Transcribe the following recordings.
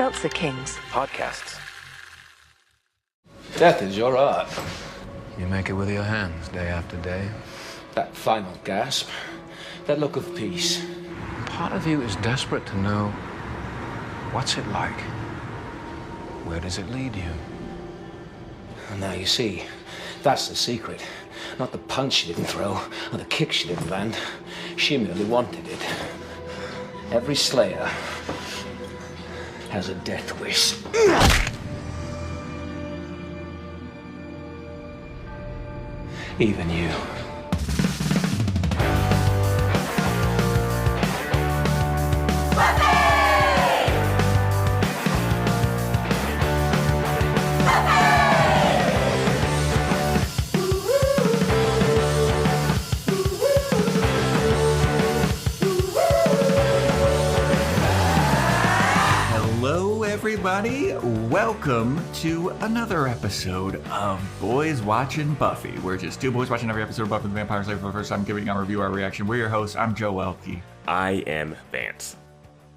Seltzer Kings. Podcasts. Death is your art. You make it with your hands, day after day. That final gasp, that look of peace. Part of you is desperate to know, what's it like? Where does it lead you? And now you see, that's the secret. Not the punch she didn't throw, or the kick she didn't land. She merely wanted it. Every slayer has a death wish. Even you. Everybody, welcome to another episode of Boys Watching Buffy. We're just two boys watching every episode of Buffy the Vampire Slayer for the first time, giving our review, our reaction. We're your hosts. I'm Joe Welke. I am Vance.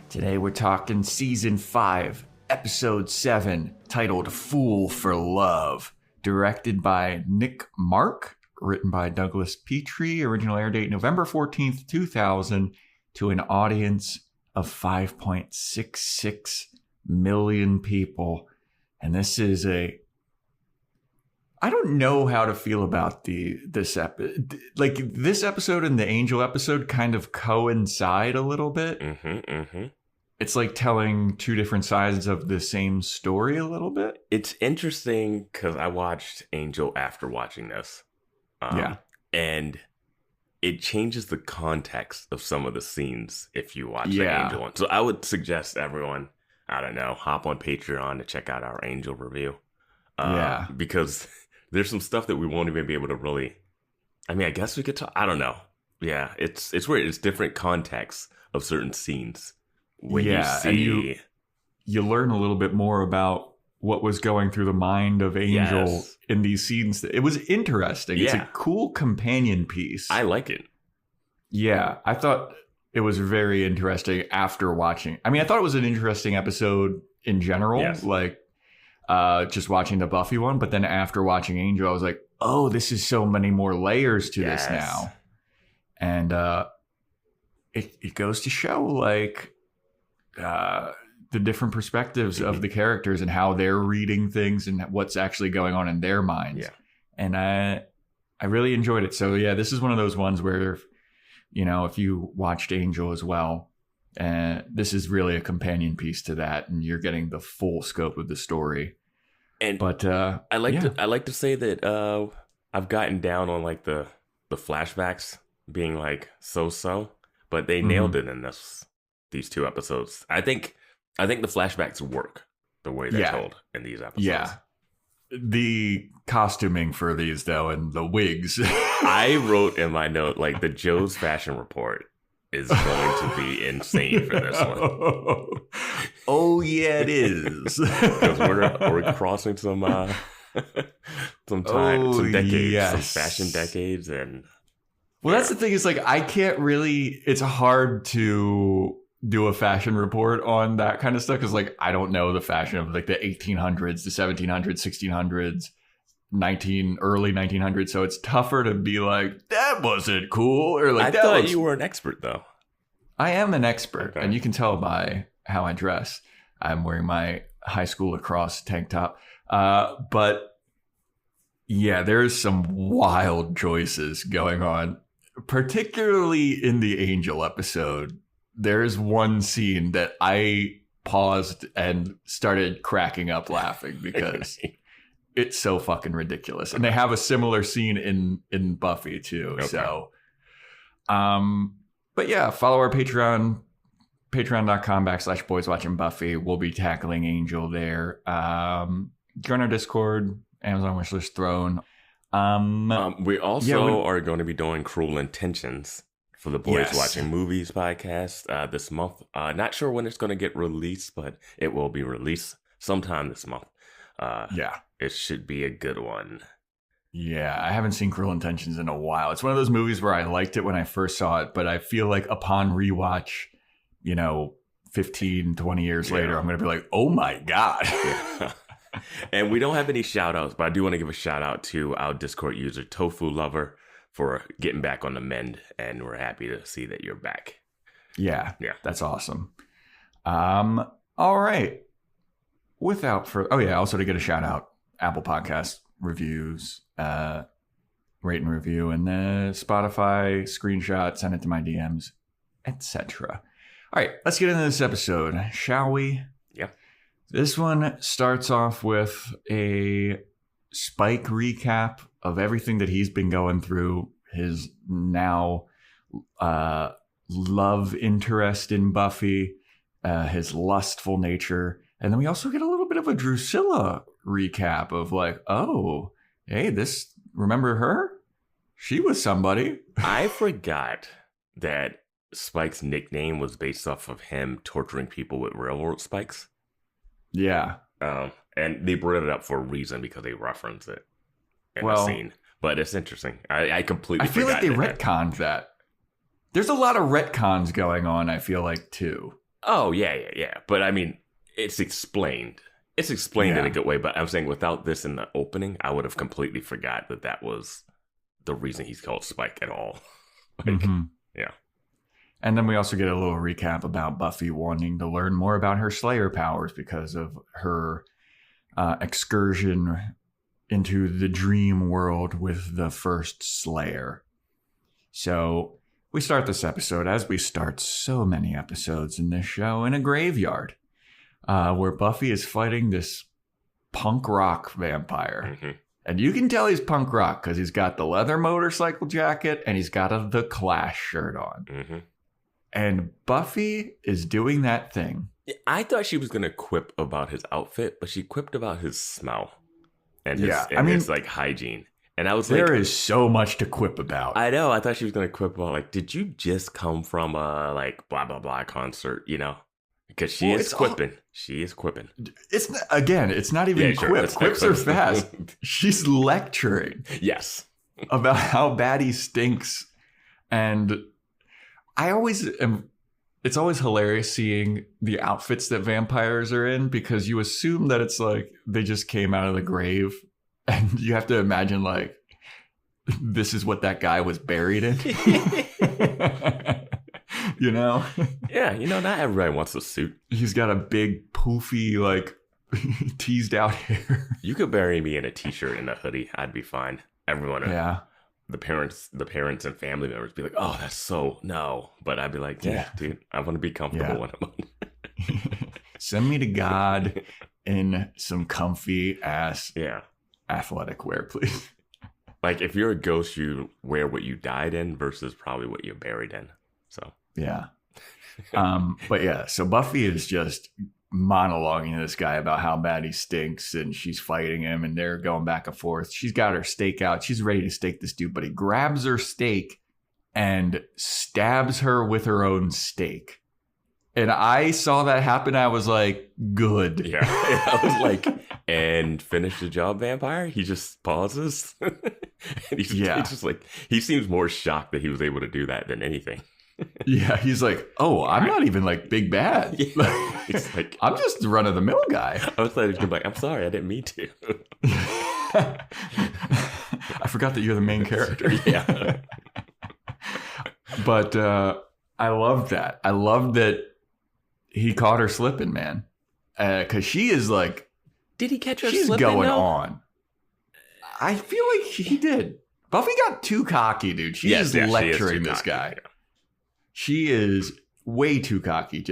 Today we're talking Season 5, Episode 7, titled Fool for Love, directed by Nick Mark, written by Douglas Petrie, original air date November 14th, 2000, to an audience of 5.66 million people. And this is I don't know how to feel about this episode. Like, this episode and the Angel episode kind of coincide a little bit. It's like telling two different sides of the same story a little bit. It's interesting because I watched Angel after watching this. And it changes the context of some of the scenes if you watch the Angel one. So I would suggest everyone, I don't know, hop on Patreon to check out our Angel review. Because there's some stuff that we won't even be able to really, I mean, I guess we could talk, I don't know. Yeah, it's weird. It's different contexts of certain scenes. When you see, and you learn a little bit more about what was going through the mind of Angel in these scenes. It was interesting. It's a cool companion piece. I like it. Yeah, I thought it was very interesting after watching. I mean, I thought it was an interesting episode in general, like just watching the Buffy one. But then after watching Angel, I was like, oh, this is so many more layers to this now. And it goes to show, like, the different perspectives of the characters and how they're reading things and what's actually going on in their minds. Yeah. And I really enjoyed it. So, yeah, this is one of those ones where, you know, if you watched Angel as well, this is really a companion piece to that, and you're getting the full scope of the story. But I like to say that I've gotten down on like the flashbacks being like so, but they nailed it in these two episodes. I think the flashbacks work the way they're told in these episodes. Yeah. The costuming for these, though, and the wigs. I wrote in my note, like, the Joe's fashion report is going to be insane for this one. Oh, yeah, it is. Because we're crossing some decades, some fashion decades. And well, that's the thing, is, like, I can't really, it's hard to do a fashion report on that kind of stuff, because, like, I don't know the fashion of, like, the 1800s, the 1700s, 1600s, early 1900s. So it's tougher to be like, that wasn't cool, or like, I thought you were an expert, though. I am an expert, and you can tell by how I dress. I'm wearing my high school lacrosse tank top, but yeah, there's some wild choices going on, particularly in the Angel episode. There's one scene that I paused and started cracking up laughing because it's so fucking ridiculous. And they have a similar scene in Buffy too. Okay. So, but yeah, follow our Patreon, patreon.com/Boys Watching Buffy. We'll be tackling Angel there. Join our Discord, Amazon Wishlist Throne. We also are going to be doing Cruel Intentions for the Boys Watching Movies podcast this month. Not sure when it's going to get released, but it will be released sometime this month. It should be a good one. Yeah, I haven't seen Cruel Intentions in a while. It's one of those movies where I liked it when I first saw it, but I feel like upon rewatch, 15, 20 years later, I'm going to be like, oh my God. Yeah. And we don't have any shout outs, but I do want to give a shout out to our Discord user, Tofu Lover, for getting back on the mend. And we're happy to see that you're back. Yeah. That's awesome. All right. Also to get a shout out, Apple Podcast reviews, rate and review, and then Spotify screenshot, send it to my DMs, etc. All right, let's get into this episode, shall we? Yeah. This one starts off with a Spike recap of everything that he's been going through, his now love interest in Buffy, his lustful nature. And then we also get a little bit of a Drusilla recap of like, oh, hey, remember her? She was somebody. I forgot that Spike's nickname was based off of him torturing people with railroad spikes. Yeah. And they brought it up for a reason because they reference it in the scene. But it's interesting. I completely feel like forgot they retconned that. There's a lot of retcons going on, I feel like, too. Oh, yeah. But I mean, it's explained. It's explained in a good way. But I'm saying without this in the opening, I would have completely forgot that was the reason he's called Spike at all. Yeah. And then we also get a little recap about Buffy wanting to learn more about her Slayer powers because of her excursion into the dream world with the first Slayer. So we start this episode, as we start so many episodes in this show, in a graveyard where Buffy is fighting this punk rock vampire. Mm-hmm. And you can tell he's punk rock because he's got the leather motorcycle jacket and he's got the Clash shirt on. Mm-hmm. And Buffy is doing that thing. I thought she was going to quip about his outfit, but she quipped about his smell and his like hygiene. And I was like, there is so much to quip about. I know. I thought she was going to quip about like, did you just come from a like blah, blah, blah concert, you know? Because she is quipping. She is quipping. It's not even quips. Quips are fast. She's lecturing. Yes. About how bad he stinks. And it's always hilarious seeing the outfits that vampires are in because you assume that it's like they just came out of the grave and you have to imagine like this is what that guy was buried in. You know? Yeah, not everybody wants a suit. He's got a big poofy like teased out hair. You could bury me in a t-shirt and a hoodie. I'd be fine. Everyone the parents and family members be like, oh, that's so no. But I'd be like, yeah, dude, I want to be comfortable when I'm on. Send me to God in some comfy ass athletic wear, please. Like if you're a ghost, you wear what you died in versus probably what you're buried in. So yeah. So Buffy is just monologuing to this guy about how bad he stinks and she's fighting him and they're going back and forth. She's got her stake out. She's ready to stake this dude, but he grabs her stake and stabs her with her own stake. And I saw that happen. I was like, good. Yeah. I was like, and finish the job, vampire? He just pauses. And he's just like, he seems more shocked that he was able to do that than anything. Yeah, he's like, oh, I'm not even like big bad. Yeah. It's like, I'm just the run of the mill guy. I was like, I'm sorry, I didn't mean to. I forgot that you're the main character. Yeah. But I love that. I love that he caught her slipping, man. Because she is like, did he catch her she's slipping? She's going on. I feel like he did. Buffy got too cocky, dude. She is lecturing this guy. Yeah. She is way too cocky,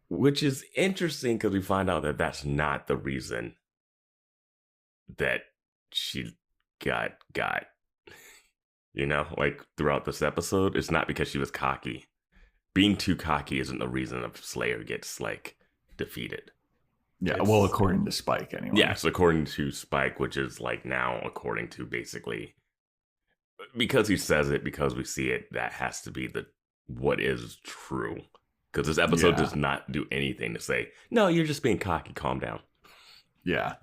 which is interesting because we find out that that's not the reason that she got. Like throughout this episode, it's not because she was cocky. Being too cocky isn't the reason a Slayer gets like defeated. Yeah, well, according to Spike, anyway. Yes, according to Spike, which is like now according to basically because he says it, because we see it. That has to be what is true. Because this episode does not do anything to say, no, you're just being cocky. Calm down. Yeah.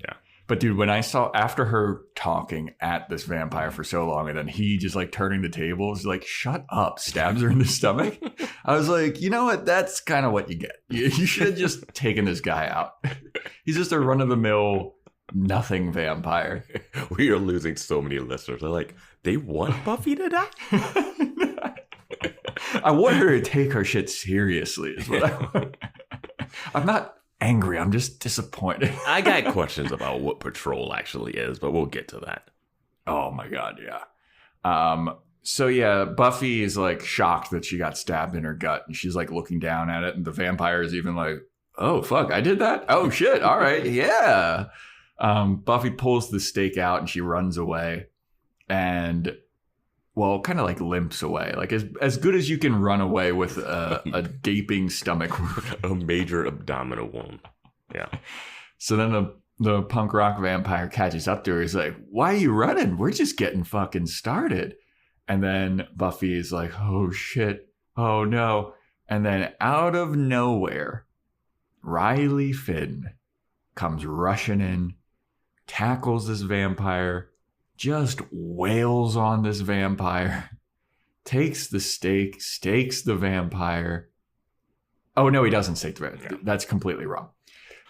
But dude, when I saw after her talking at this vampire for so long and then he just like turning the tables, like, shut up, stabs her in the stomach. I was like, you know what? That's kind of what you get. You should have just taken this guy out. He's just a run of the mill, nothing vampire. We are losing so many listeners. They're like, they want Buffy to die? I want her to take her shit seriously. Is what I want. I'm not angry. I'm just disappointed. I got questions about what patrol actually is, but we'll get to that. Oh my God, yeah. So yeah, Buffy is like shocked that she got stabbed in her gut, and she's like looking down at it, and the vampire is even like, "Oh fuck, I did that? Oh shit, all right, yeah." Buffy pulls the stake out and she runs away, and well, kind of like limps away, like as good as you can run away with a gaping stomach wound. A major abdominal wound. Yeah. So then the punk rock vampire catches up to her. He's like, "Why are you running? We're just getting fucking started." And then Buffy is like, "Oh shit. Oh no." And then out of nowhere, Riley Finn comes rushing in, tackles this vampire, just wails on this vampire, takes the stake, stakes the vampire. Oh, no, he doesn't stake the vampire. That's completely wrong.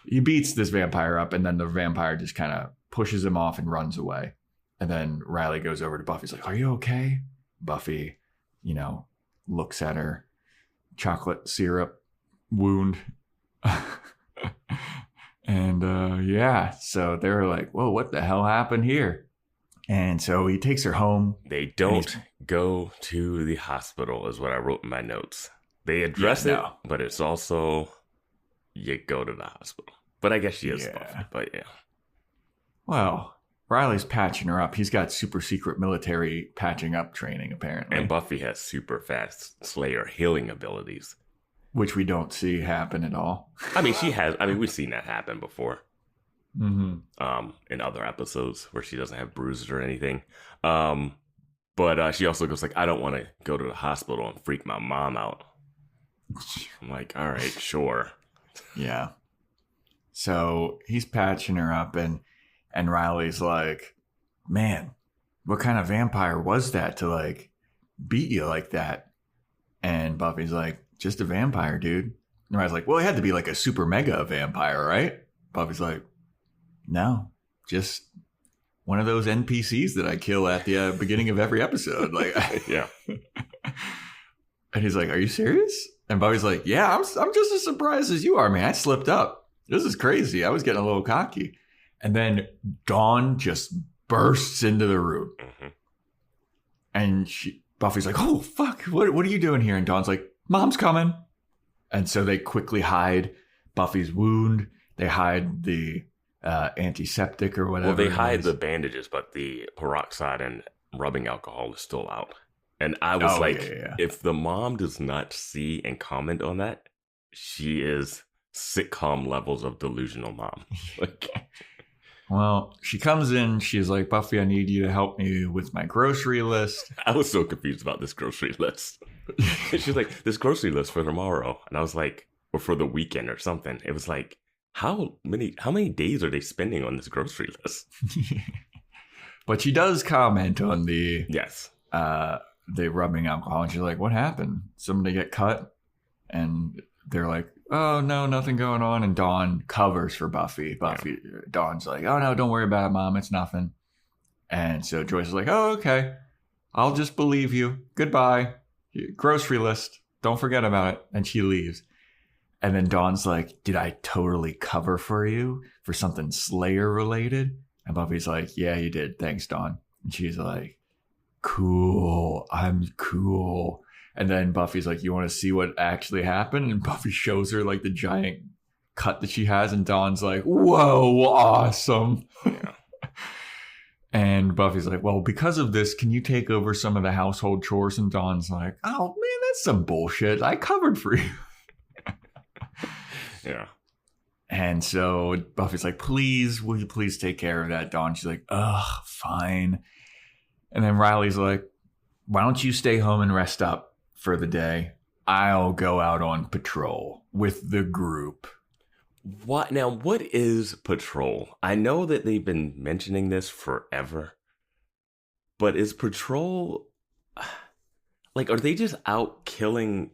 He beats this vampire up, and then the vampire just kind of pushes him off and runs away. And then Riley goes over to Buffy. He's like, "Are you okay?" Buffy, looks at her chocolate syrup wound. And yeah, so they're like, "Whoa, what the hell happened here?" And so he takes her home. They don't go to the hospital, is what I wrote in my notes. They address it, but it's also, you go to the hospital. But I guess she is Buffy, but yeah. Well, Riley's patching her up. He's got super secret military patching up training, apparently. And Buffy has super fast Slayer healing abilities. Which we don't see happen at all. We've seen that happen before. Mm-hmm. In other episodes where she doesn't have bruises or anything. But she also goes like, "I don't want to go to the hospital and freak my mom out." I'm like, all right, sure. Yeah. So he's patching her up, and Riley's like, "Man, what kind of vampire was that to like beat you like that?" And Buffy's like, "Just a vampire, dude." And Riley's like, "Well, it had to be like a super mega vampire, right?" Buffy's like, "No, just one of those NPCs that I kill at the beginning of every episode." Like, yeah. And he's like, "Are you serious?" And Buffy's like, "Yeah, I'm just as surprised as you are, man. I slipped up. This is crazy. I was getting a little cocky." And then Dawn just bursts into the room. Mm-hmm. And Buffy's like, "Oh, fuck, what are you doing here?" And Dawn's like, "Mom's coming." And so they quickly hide Buffy's wound. They hide the antiseptic or whatever. Well, they hide the bandages, but the peroxide and rubbing alcohol is still out. And I was if the mom does not see and comment on that, she is sitcom levels of delusional mom. Well, she comes in. She's like, "Buffy, I need you to help me with my grocery list." I was so confused about this grocery list. She's like, "This grocery list for tomorrow." And I was like, or for the weekend or something. It was like, how many days are they spending on this grocery list? But she does comment on the rubbing alcohol. And she's like, "What happened? Somebody get cut?" And they're like, "Oh, no, nothing going on." And Dawn covers for Buffy. Dawn's like, "Oh, no, don't worry about it, Mom. It's nothing." And so Joyce is like, "Oh, okay. I'll just believe you. Goodbye. Grocery list. Don't forget about it." And she leaves. And then Dawn's like, "Did I totally cover for you for something Slayer related?" And Buffy's like, "Yeah, you did. Thanks, Dawn." And she's like, "Cool. I'm cool." And then Buffy's like, "You want to see what actually happened?" And Buffy shows her like the giant cut that she has. And Dawn's like, "Whoa, awesome." Yeah. And Buffy's like, "Well, because of this, can you take over some of the household chores?" And Dawn's like, "Oh, man, that's some bullshit. I covered for you." Yeah. And so Buffy's like, "Please, will you please take care of that, Dawn?" She's like, "Ugh, fine." And then Riley's like, "Why don't you stay home and rest up for the day? I'll go out on patrol with the group." What now? What is patrol? I know that they've been mentioning this forever, but is patrol like, are they just out killing?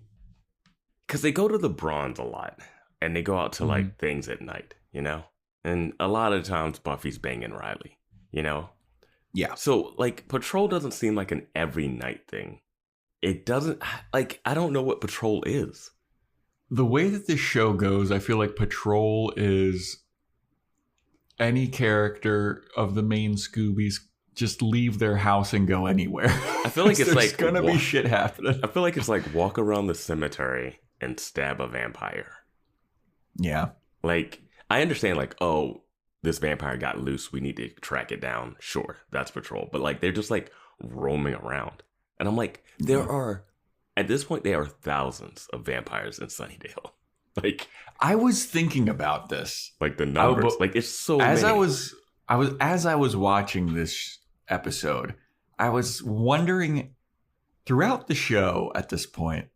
Because they go to the Bronze a lot, and they go out to like things at night, you know. And a lot of times Buffy's banging Riley, you know. Yeah. So like, patrol doesn't seem like an every night thing. It doesn't, like, I don't know what patrol is. The way that this show goes, I feel like patrol is any character of the main Scoobies just leave their house and go anywhere. I feel like it's like gonna be shit happening. I feel like it's like walk around the cemetery and stab a vampire. Yeah. Like, I understand, like, oh, this vampire got loose, we need to track it down. Sure, that's patrol. But like, they're just like roaming around. And I'm like, at this point, there are thousands of vampires in Sunnydale. Like, I was thinking about this. Like the numbers, like it's so many. As I was watching this episode, I was wondering throughout the show at this point,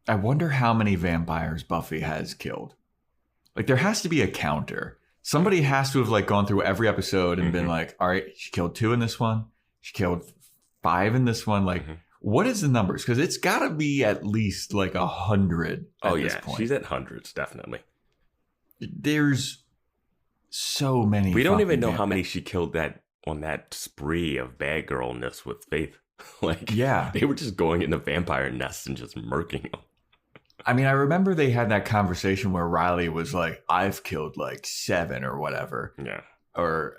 I wonder how many vampires Buffy has killed. Like, there has to be a counter. Somebody has to have like gone through every episode and been like, all right, she killed 2 in this one. She killed 5 in this one. Like, what is the numbers? Because it's got to be at least like 100 at this point. She's at hundreds, definitely. There's so many. We don't even know how many she killed on that spree of bad girlness with Faith. Like, yeah, they were just going into vampire nests and just murking them. I mean, I remember they had that conversation where Riley was like, I've killed like 7 or whatever. Yeah.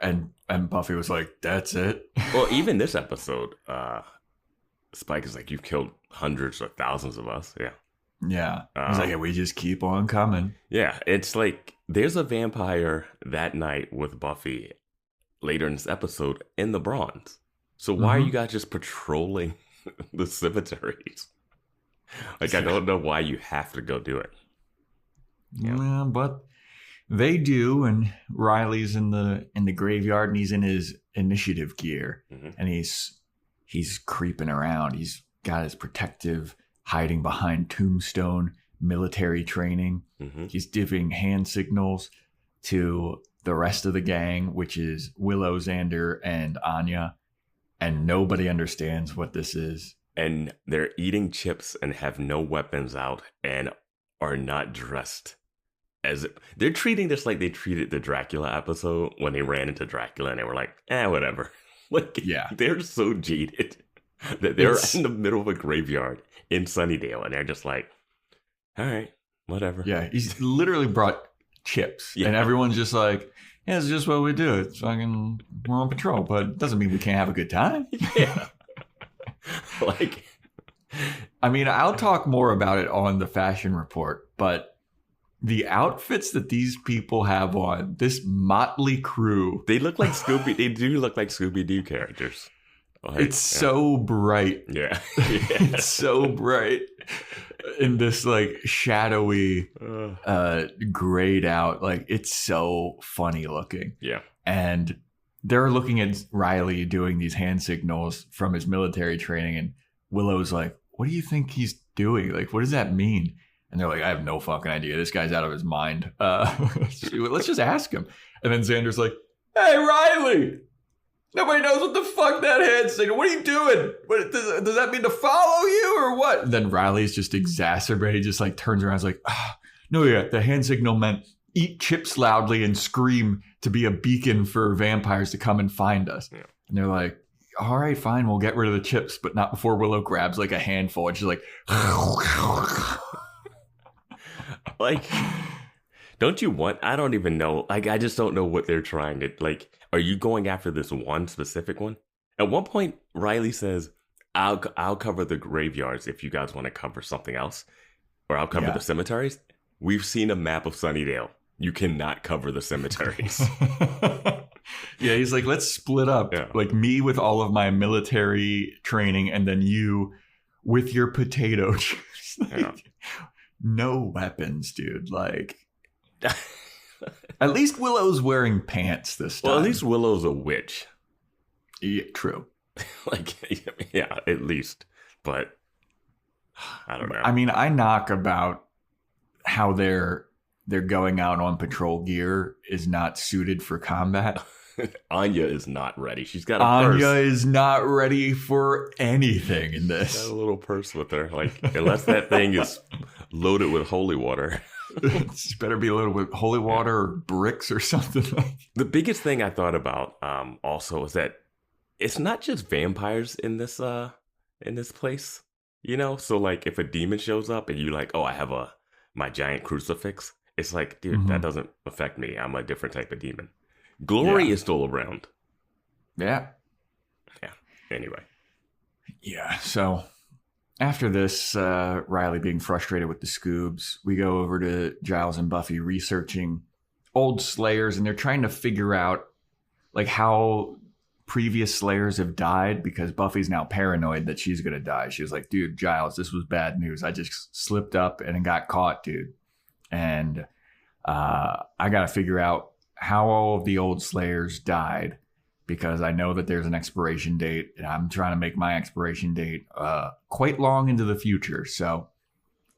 And Buffy was like, that's it. Well, even this episode, Spike is like, you've killed hundreds or thousands of us. Yeah. Yeah. He's like, yeah, we just keep on coming. Yeah. It's like, there's a vampire that night with Buffy later in this episode in the Bronze. So why are you guys just patrolling the cemeteries? Like, I don't know why you have to go do it. Yeah, but they do, and Riley's in the graveyard, and he's in his initiative gear, and he's creeping around. He's got his protective, hiding behind tombstone military training. He's giving hand signals to the rest of the gang, which is Willow, Xander, and Anya, and nobody understands what this is. And they're eating chips and have no weapons out and are not dressed as... They're treating this like they treated the Dracula episode when they ran into Dracula and they were like, whatever. Like, yeah, they're so jaded that they're in the middle of a graveyard in Sunnydale and they're just like, all right, whatever. Yeah, he's literally brought chips and everyone's just like, yeah, it's just what we do. It's fucking, we're on patrol, but it doesn't mean we can't have a good time. Yeah. Like, I mean, I'll talk more about it on the fashion report, but the outfits that these people have on, this motley crew, they look like they do look like Scooby-Doo characters. Like, it's so bright. Yeah. It's so bright in this like shadowy, grayed out. Like, it's so funny looking. Yeah. And they're looking at Riley doing these hand signals from his military training, and Willow's like, what do you think he's doing? Like, what does that mean? And they're like, I have no fucking idea. This guy's out of his mind. Let's just ask him. And then Xander's like, hey, Riley, nobody knows what the fuck that hand signal. What are you doing? Does that mean to follow you or what? And then Riley's just exacerbated, just like turns around and is like, no, yeah, the hand signal meant eat chips loudly and scream to be a beacon for vampires to come and find us. Yeah. And they're like, all right, fine, we'll get rid of the chips, but not before Willow grabs like a handful and she's like, like, don't you want, I don't even know. Like, I just don't know what they're trying to, like, are you going after this one specific one? At one point, Riley says, I'll cover the graveyards if you guys want to cover something else, or I'll cover the cemeteries. We've seen a map of Sunnydale. You cannot cover the cemeteries. Yeah, he's like, let's split up. Yeah. Like, me with all of my military training, and then you with your potato chips. Like, no weapons, dude. Like, at least Willow's wearing pants this time. Well, at least Willow's a witch. Yeah, true. Like, yeah, at least. But I don't know. I mean, I knock about how they're their going out on patrol gear is not suited for combat. Anya is not ready. She's got a Anya purse. is not ready for anything in this. She's got a little purse with her. Like, unless that thing is loaded with holy water. It's better be loaded with holy water or bricks or something. The biggest thing I thought about also is that it's not just vampires in this place. You know? So like if a demon shows up and you're like, oh, I have my giant crucifix, it's like, dude, that doesn't affect me. I'm a different type of demon. Glory is still around. Yeah. Yeah. Anyway. Yeah. So after this, Riley being frustrated with the Scoobs, we go over to Giles and Buffy researching old Slayers, and they're trying to figure out like how previous Slayers have died, because Buffy's now paranoid that she's going to die. She was like, dude, Giles, this was bad news. I just slipped up and got caught, dude. And I got to figure out how all of the old Slayers died, because I know that there's an expiration date, and I'm trying to make my expiration date quite long into the future. So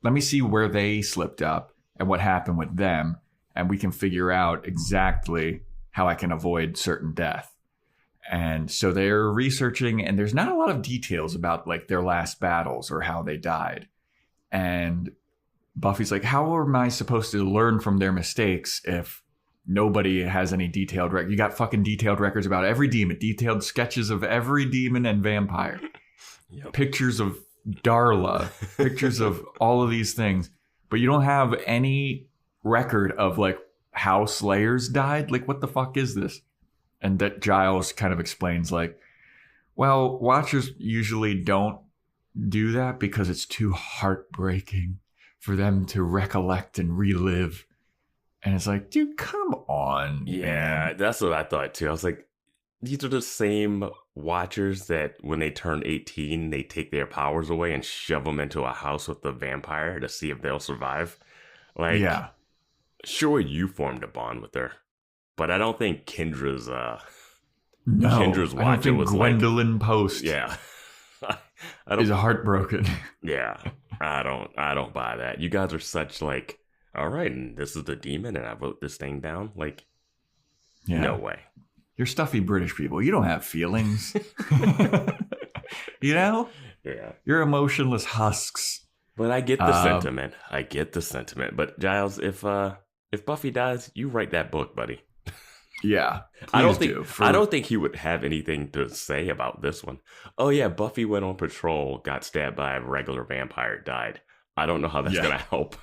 let me see where they slipped up and what happened with them, and we can figure out exactly how I can avoid certain death. And so they're researching, and there's not a lot of details about like their last battles or how they died. And Buffy's like, how am I supposed to learn from their mistakes if nobody has any detailed record? You got fucking detailed records about every demon, detailed sketches of every demon and vampire, pictures of Darla, pictures of all of these things, but you don't have any record of like how Slayers died. Like, what the fuck is this? And that Giles kind of explains like, well, Watchers usually don't do that because it's too heartbreaking for them to recollect and relive. And it's like, dude, come on. Yeah, man. that's what I thought too. I was like, these are the same Watchers that when they turn 18, they take their powers away and shove them into a house with the vampire to see if they'll survive. Like, yeah, sure, you formed a bond with her, but I don't think Kendra's Watcher I don't think was Gwendolyn like, Post. Yeah, I don't. Is heartbroken. Yeah, I don't buy that. You guys are such like, all right, and this is the demon, and I wrote this thing down. Like, no way. You're stuffy British people. You don't have feelings. You know? Yeah. You're emotionless husks. But I get the sentiment. I get the sentiment. But Giles, if Buffy dies, you write that book, buddy. Yeah. I don't think he would have anything to say about this one. Oh yeah, Buffy went on patrol, got stabbed by a regular vampire, died. I don't know how that's gonna help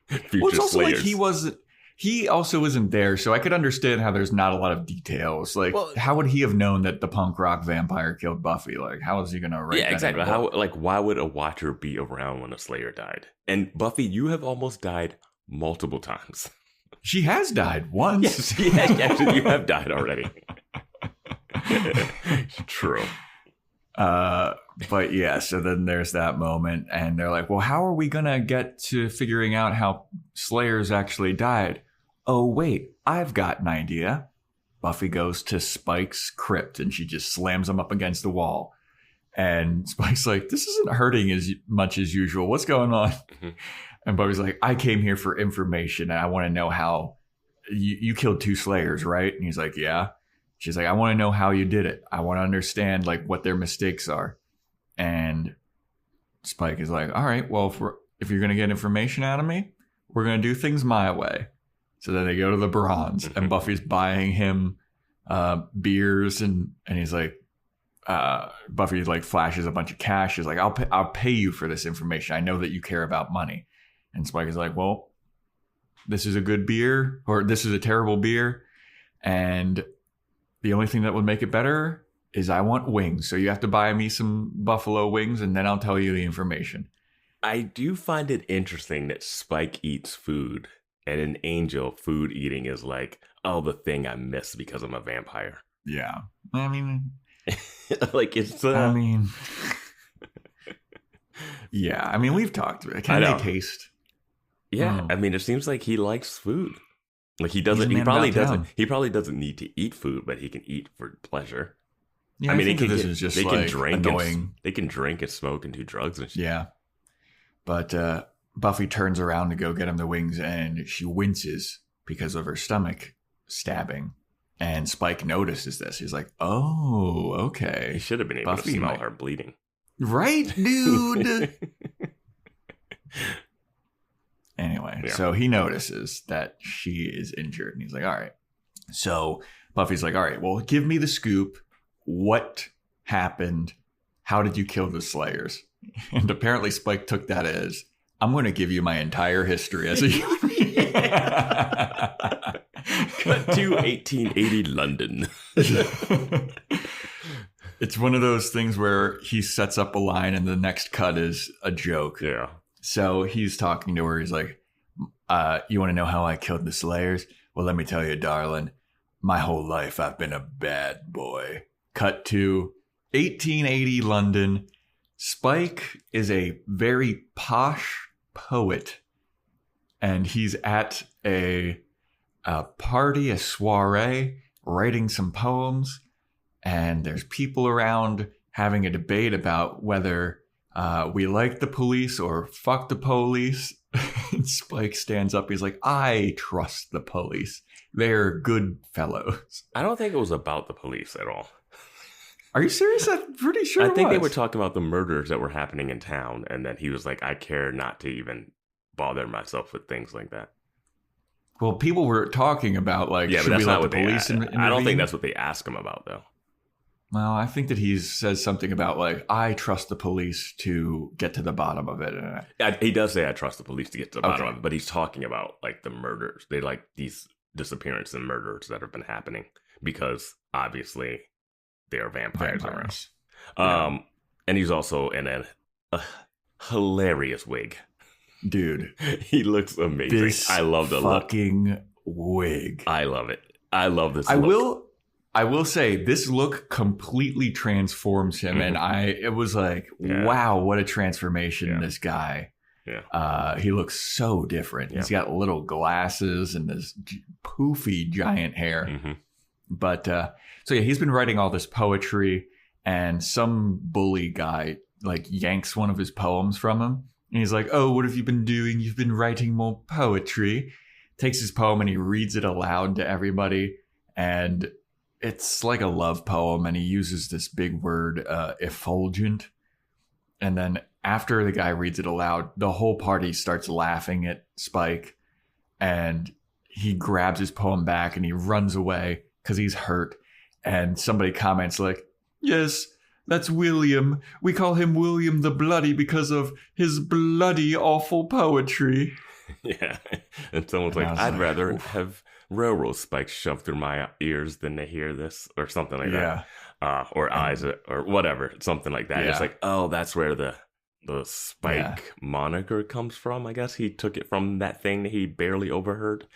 future well, it's also Slayers. Like he also isn't there, so I could understand how there's not a lot of details. Like, how would he have known that the punk rock vampire killed Buffy? Like, how is he gonna write that? Yeah, exactly. Why would a Watcher be around when a Slayer died? And Buffy, you have almost died multiple times. She has died once. Yes, actually, you have died already. True. But yeah, so then there's that moment, and they're like, well, how are we gonna get to figuring out how Slayers actually died? Oh, wait, I've got an idea. Buffy goes to Spike's crypt, and she just slams him up against the wall. And Spike's like, this isn't hurting as much as usual. What's going on? Mm-hmm. And Buffy's like, I came here for information, and I want to know how you killed 2 Slayers, right? And he's like, yeah. She's like, I want to know how you did it. I want to understand like what their mistakes are. And Spike is like, all right, well, if you're going to get information out of me, we're going to do things my way. So then they go to the Bronze, and Buffy's buying him beers, and he's like, Buffy like flashes a bunch of cash. She's like, I'll pay you for this information. I know that you care about money. And Spike is like, well, this is a good beer, or this is a terrible beer, and the only thing that would make it better is I want wings. So you have to buy me some buffalo wings, and then I'll tell you the information. I do find it interesting that Spike eats food, and in Angel, food eating is like, oh, the thing I miss because I'm a vampire. Yeah. I mean... like, it's... yeah, I mean, we've talked about it. Can they taste? Yeah, I mean, it seems like he likes food. Like he doesn't. He probably doesn't. He probably doesn't need to eat food, but he can eat for pleasure. Yeah, I mean, they can drink. annoying. They can drink and smoke and do drugs and shit. Yeah, but Buffy turns around to go get him the wings, and she winces because of her stomach stabbing. And Spike notices this. He's like, oh, okay. He should have been able to smell her bleeding. Right, dude? Anyway, so he notices that she is injured, and he's like, all right. So Buffy's like, all right, well, give me the scoop. What happened? How did you kill the Slayers? And apparently Spike took that as, I'm going to give you my entire history as a human being. Cut to 1880 London. It's one of those things where he sets up a line and the next cut is a joke. Yeah. So he's talking to her. He's like, you want to know how I killed the Slayers? Well, let me tell you, darling. My whole life I've been a bad boy. Cut to 1880 London. Spike is a very posh poet. And he's at a party, a soiree, writing some poems. And there's people around having a debate about whether we like the police or fuck the police. Spike stands up. He's like, I trust the police. They're good fellows. I don't think it was about the police at all. Are you serious? I'm pretty sure I think they were talking about the murders that were happening in town. And then he was like, I care not to even bother myself with things like that. Well, people were talking about, like, yeah, should but that's we not let the police intervene? I don't think that's what they ask him about, though. Well, I think that he says something about, like, I trust the police to get to the bottom of it. He does say, I trust the police to get to the bottom of it, but he's talking about, like, the murders. They like these disappearances and murders that have been happening because, obviously, they are vampires. Around. Yeah. And he's also in a hilarious wig. Dude. He looks amazing. I love the fucking wig. I love it. I love this look. I will say this look completely transforms him, and it was like, wow, what a transformation in this guy. Yeah. He looks so different. He's got little glasses and this poofy giant hair. Mm-hmm. But so yeah, he's been writing all this poetry, and some bully guy like yanks one of his poems from him. And he's like, oh, what have you been doing? You've been writing more poetry. Takes his poem and he reads it aloud to everybody. And it's like a love poem. And he uses this big word, effulgent. And then after the guy reads it aloud, the whole party starts laughing at Spike. And he grabs his poem back and he runs away because he's hurt. And somebody comments like, yes, that's William. We call him William the Bloody because of his bloody awful poetry. Yeah. And someone's like, I'd rather have railroad spikes shoved through my ears than to hear this or something like that. Or eyes or whatever, something like that. Yeah. It's like, oh, that's where the Spike moniker comes from. I guess he took it from that thing that he barely overheard.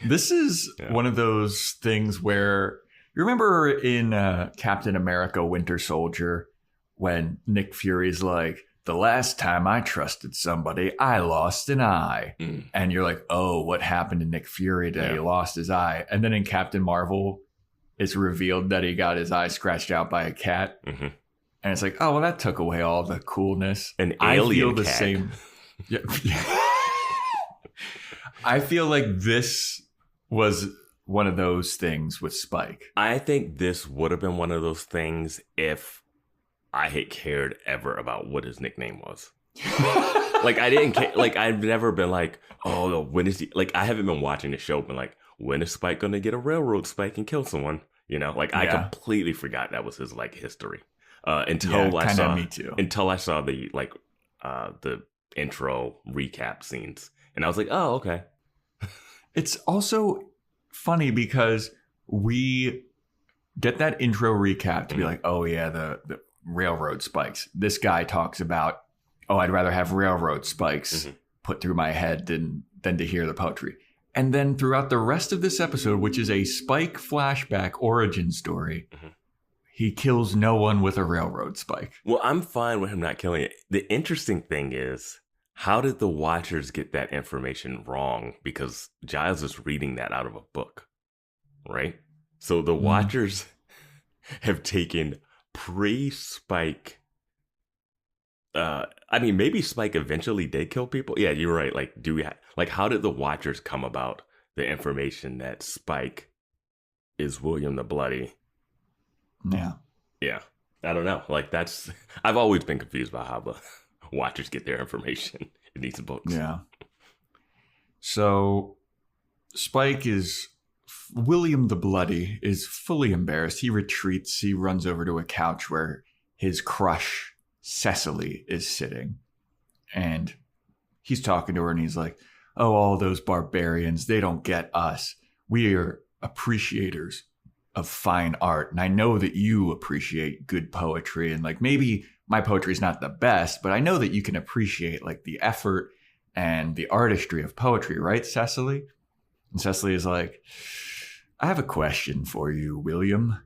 This is one of those things where you remember in Captain America Winter Soldier when Nick Fury's like, the last time I trusted somebody, I lost an eye. And you're like, oh, what happened to Nick Fury that he lost his eye? And then in Captain Marvel, it's revealed that he got his eye scratched out by a cat. Mm-hmm. And it's like, oh, well, that took away all the coolness. An alien cat. I feel the same. I feel like this was one of those things with Spike. I think this would have been one of those things if I had cared ever about what his nickname was. Like, I didn't care. Like, I've never been like, oh, no, when is he? Like, I haven't been watching the show, been like, when is Spike going to get a railroad spike and kill someone? You know, like, I completely forgot that was his, like, history. Until I saw the, like, the intro recap scenes. And I was like, oh, okay. It's also funny because we get that intro recap to be like, oh yeah, the railroad spikes. This guy talks about, oh, I'd rather have railroad spikes put through my head than to hear the poetry. And then throughout the rest of this episode, which is a Spike flashback origin story, he kills no one with a railroad spike. Well, I'm fine with him not killing it. The interesting thing is, how did the Watchers get that information wrong? Because Giles is reading that out of a book, right? So the Watchers have taken pre-Spike I mean, maybe Spike eventually did kill people. Yeah, you're right. Like, how did the Watchers come about the information that Spike is William the Bloody? Yeah. Yeah. I don't know. Like, I've always been confused by how the Watchers get their information in these books. Yeah. So William the Bloody is fully embarrassed. He retreats. He runs over to a couch where his crush, Cecily, is sitting. And he's talking to her and he's like, oh, all those barbarians, they don't get us. We are appreciators of fine art. And I know that you appreciate good poetry. And like, maybe my poetry is not the best, but I know that you can appreciate like the effort and the artistry of poetry, right, Cecily? And Cecily is like, I have a question for you, William.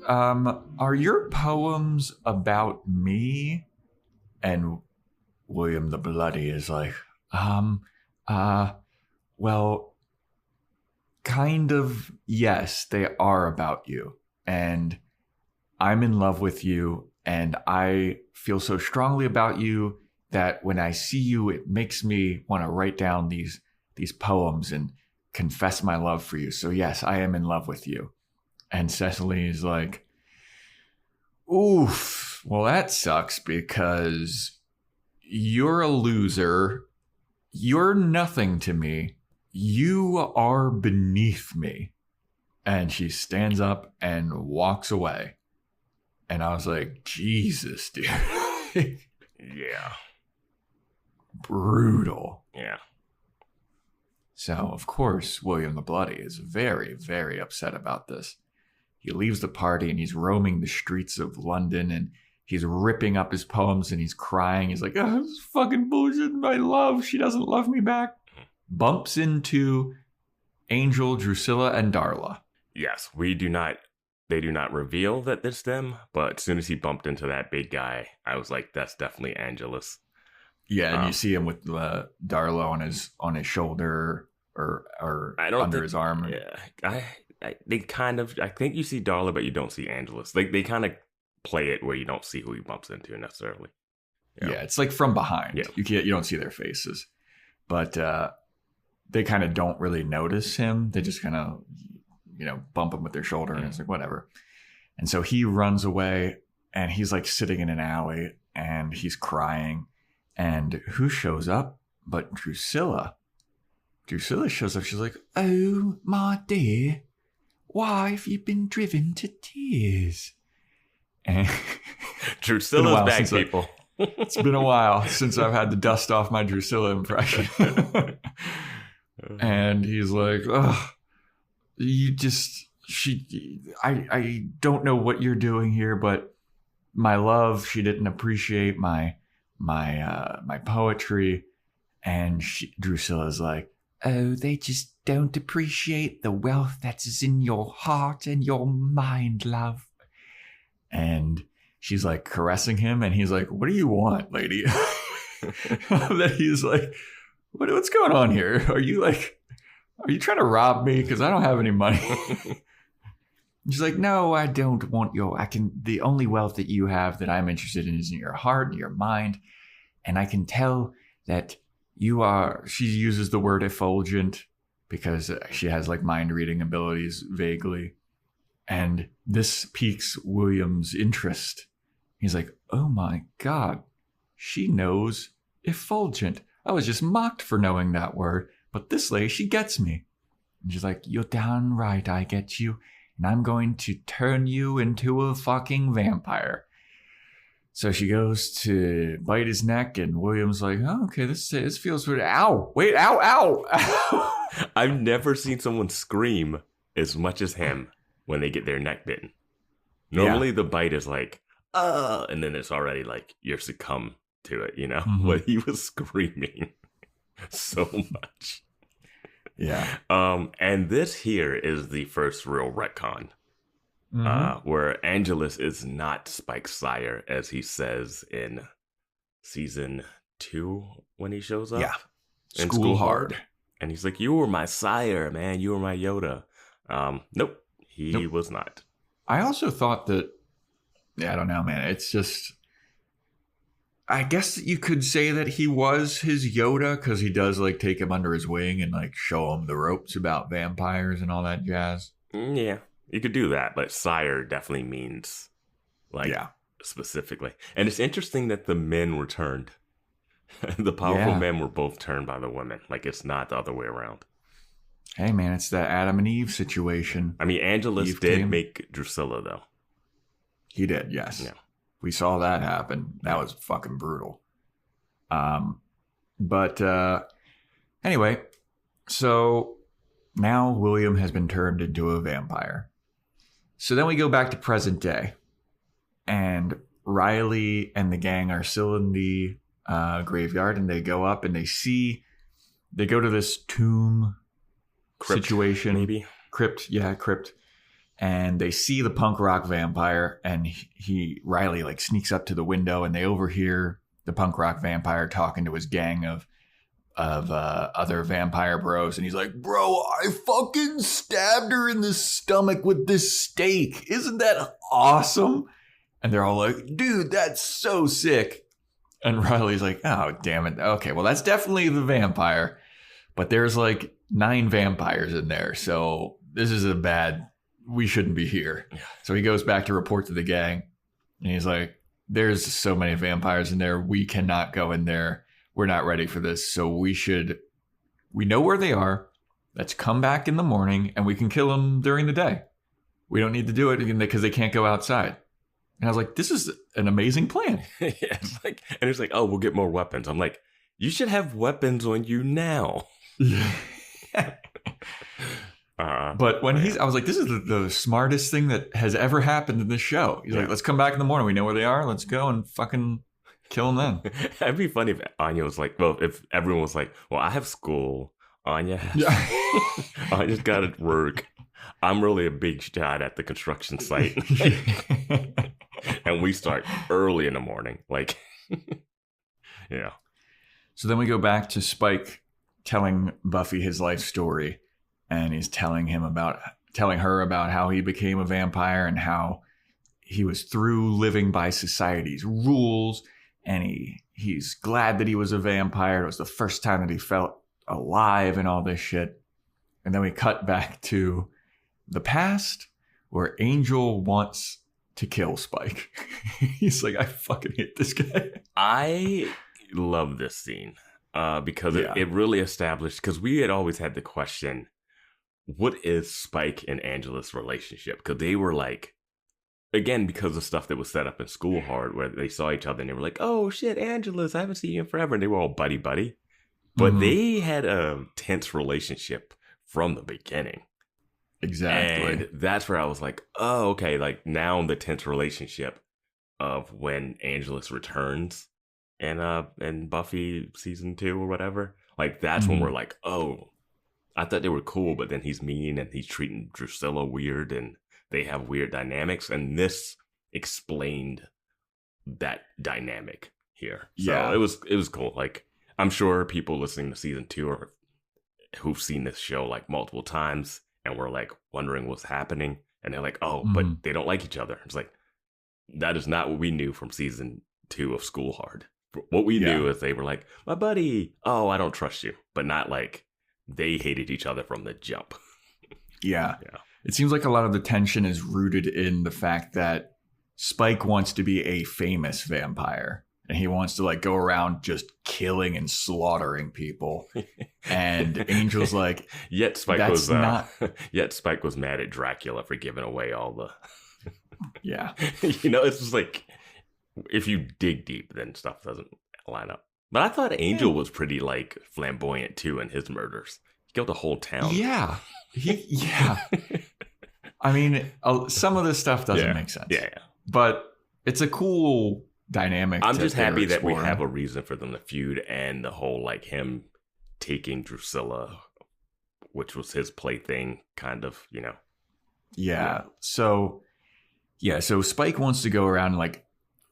Are your poems about me? And William the Bloody is like, well, kind of, yes, they are about you. And I'm in love with you. And I feel so strongly about you that when I see you, it makes me want to write down these poems and confess my love for you. So yes, I am in love with you. And Cecily is like, oof, well, that sucks because you're a loser. You're nothing to me. You are beneath me. And she stands up and walks away. And I was like, Jesus, dude. Yeah. Brutal. Yeah. So, of course, William the Bloody is very, very upset about this. He leaves the party and he's roaming the streets of London and he's ripping up his poems and he's crying. He's like, oh, this is fucking bullshit. My love, she doesn't love me back. Bumps into Angel, Drusilla, and Darla. Yes, they do not reveal that it's them, but as soon as he bumped into that big guy, I was like, that's definitely Angelus. Yeah, and you see him with Darla on his shoulder or under his arm. Yeah, I think you see Darla, but you don't see Angelus. They kind of play it where you don't see who he bumps into necessarily. Yeah, it's like from behind. Yeah. You don't see their faces, but they kind of don't really notice him. They just kind of bump him with their shoulder, and it's like whatever. And so he runs away, and he's like sitting in an alley, and he's crying. And who shows up but Drusilla? Drusilla shows up. She's like, oh, my dear, why have you been driven to tears? And Drusilla's back, people. It's been a while since I've had to dust off my Drusilla impression. And he's like, oh, I don't know what you're doing here, but my love, she didn't appreciate my poetry. And Drusilla's like, oh, they just don't appreciate the wealth that's in your heart and your mind, love. And she's like caressing him, and he's like, what do you want, lady? Then he's like, what's going on here? Are you trying to rob me? Because I don't have any money. She's like, no, I don't want the only wealth that you have that I'm interested in is in your heart and your mind. And I can tell that she uses the word effulgent because she has like mind reading abilities vaguely. And this piques William's interest. He's like, oh my God, she knows effulgent. I was just mocked for knowing that word, but this lady, she gets me. And she's like, you're damn right, I get you. And I'm going to turn you into a fucking vampire. So she goes to bite his neck, and William's like, oh, okay, this feels weird. Ow, wait, ow, ow. I've never seen someone scream as much as him when they get their neck bitten. Normally the bite is like, and then it's already like you're succumb to it, Mm-hmm. But he was screaming so much. Yeah. And this here is the first real retcon, where Angelus is not Spike's sire, as he says in season 2 when he shows up. Yeah. In School Hard. And he's like, you were my sire, man. You were my Yoda. Nope. He was not. I also thought that, I don't know, man. It's just, I guess you could say that he was his Yoda because he does like take him under his wing and like show him the ropes about vampires and all that jazz. Yeah, you could do that, but sire definitely means like specifically. And it's interesting that the men were turned. The powerful men were both turned by the women. Like it's not the other way around. Hey man, it's the Adam and Eve situation. I mean, Angelus did make Drusilla though. He did, yes. Yeah. We saw that happen. That was fucking brutal. But anyway, so now William has been turned into a vampire. So then we go back to present day. And Riley and the gang are still in the graveyard. And they go up and they go to this tomb crypt situation. Maybe. Crypt. And they see the punk rock vampire, and Riley like sneaks up to the window, and they overhear the punk rock vampire talking to his gang of other vampire bros, and he's like, "Bro, I fucking stabbed her in the stomach with this stake. Isn't that awesome?" And they're all like, "Dude, that's so sick." And Riley's like, "Oh, damn it. Okay, well, that's definitely the vampire, but there's like 9 vampires in there, so this is we shouldn't be here." So he goes back to report to the gang, and he's like, "There's so many vampires in there. We cannot go in there. We're not ready for this. So we know where they are. Let's come back in the morning and we can kill them during the day. We don't need to do it because they can't go outside." And I was like, this is an amazing plan. It's like, and it's like, "Oh, we'll get more weapons." I'm like, you should have weapons on you now. But when I was like, this is the smartest thing that has ever happened in this show. He's like, "Let's come back in the morning. We know where they are. Let's go and fucking kill them then." It'd be funny if Anya was like, if everyone was like, "Well, I have school. Anya's got to work. I'm really a big shot at the construction site." And we start early in the morning. Like, yeah. So then we go back to Spike telling Buffy his life story. And he's telling her about how he became a vampire and how he was through living by society's rules. And he's glad that he was a vampire. It was the first time that he felt alive and all this shit. And then we cut back to the past where Angel wants to kill Spike. He's like, "I fucking hate this guy." I love this scene because it really established, because we had always had the question, what is Spike and Angela's relationship? Because they were like, again, because of stuff that was set up in School Hard, where they saw each other and they were like, "Oh shit, Angela's, I haven't seen you in forever." And they were all buddy. But they had a tense relationship from the beginning. Exactly. And that's where I was like, oh, okay. Like now the tense relationship of when Angelus returns and Buffy season 2 or whatever. Like that's when we're like, oh, I thought they were cool, but then he's mean and he's treating Drusilla weird and they have weird dynamics. And this explained that dynamic here. So it was cool. Like I'm sure people listening to season 2 or who've seen this show like multiple times and were like wondering what's happening. And they're like, oh, but they don't like each other. It's like, that is not what we knew from season 2 of School Hard. What we knew is they were like, "My buddy, oh, I don't trust you." But not like they hated each other from the jump. Yeah. It seems like a lot of the tension is rooted in the fact that Spike wants to be a famous vampire. And he wants to like go around just killing and slaughtering people. And Angel's like, yet Spike was mad at Dracula for giving away all the it's just like, if you dig deep, then stuff doesn't line up. But I thought Angel was pretty like flamboyant too in his murders. He killed the whole town. Yeah. I mean, some of this stuff doesn't make sense. Yeah. But it's a cool dynamic. I'm just happy that we have a reason for them to feud, and the whole like him taking Drusilla, which was his plaything, kind of, So Spike wants to go around and like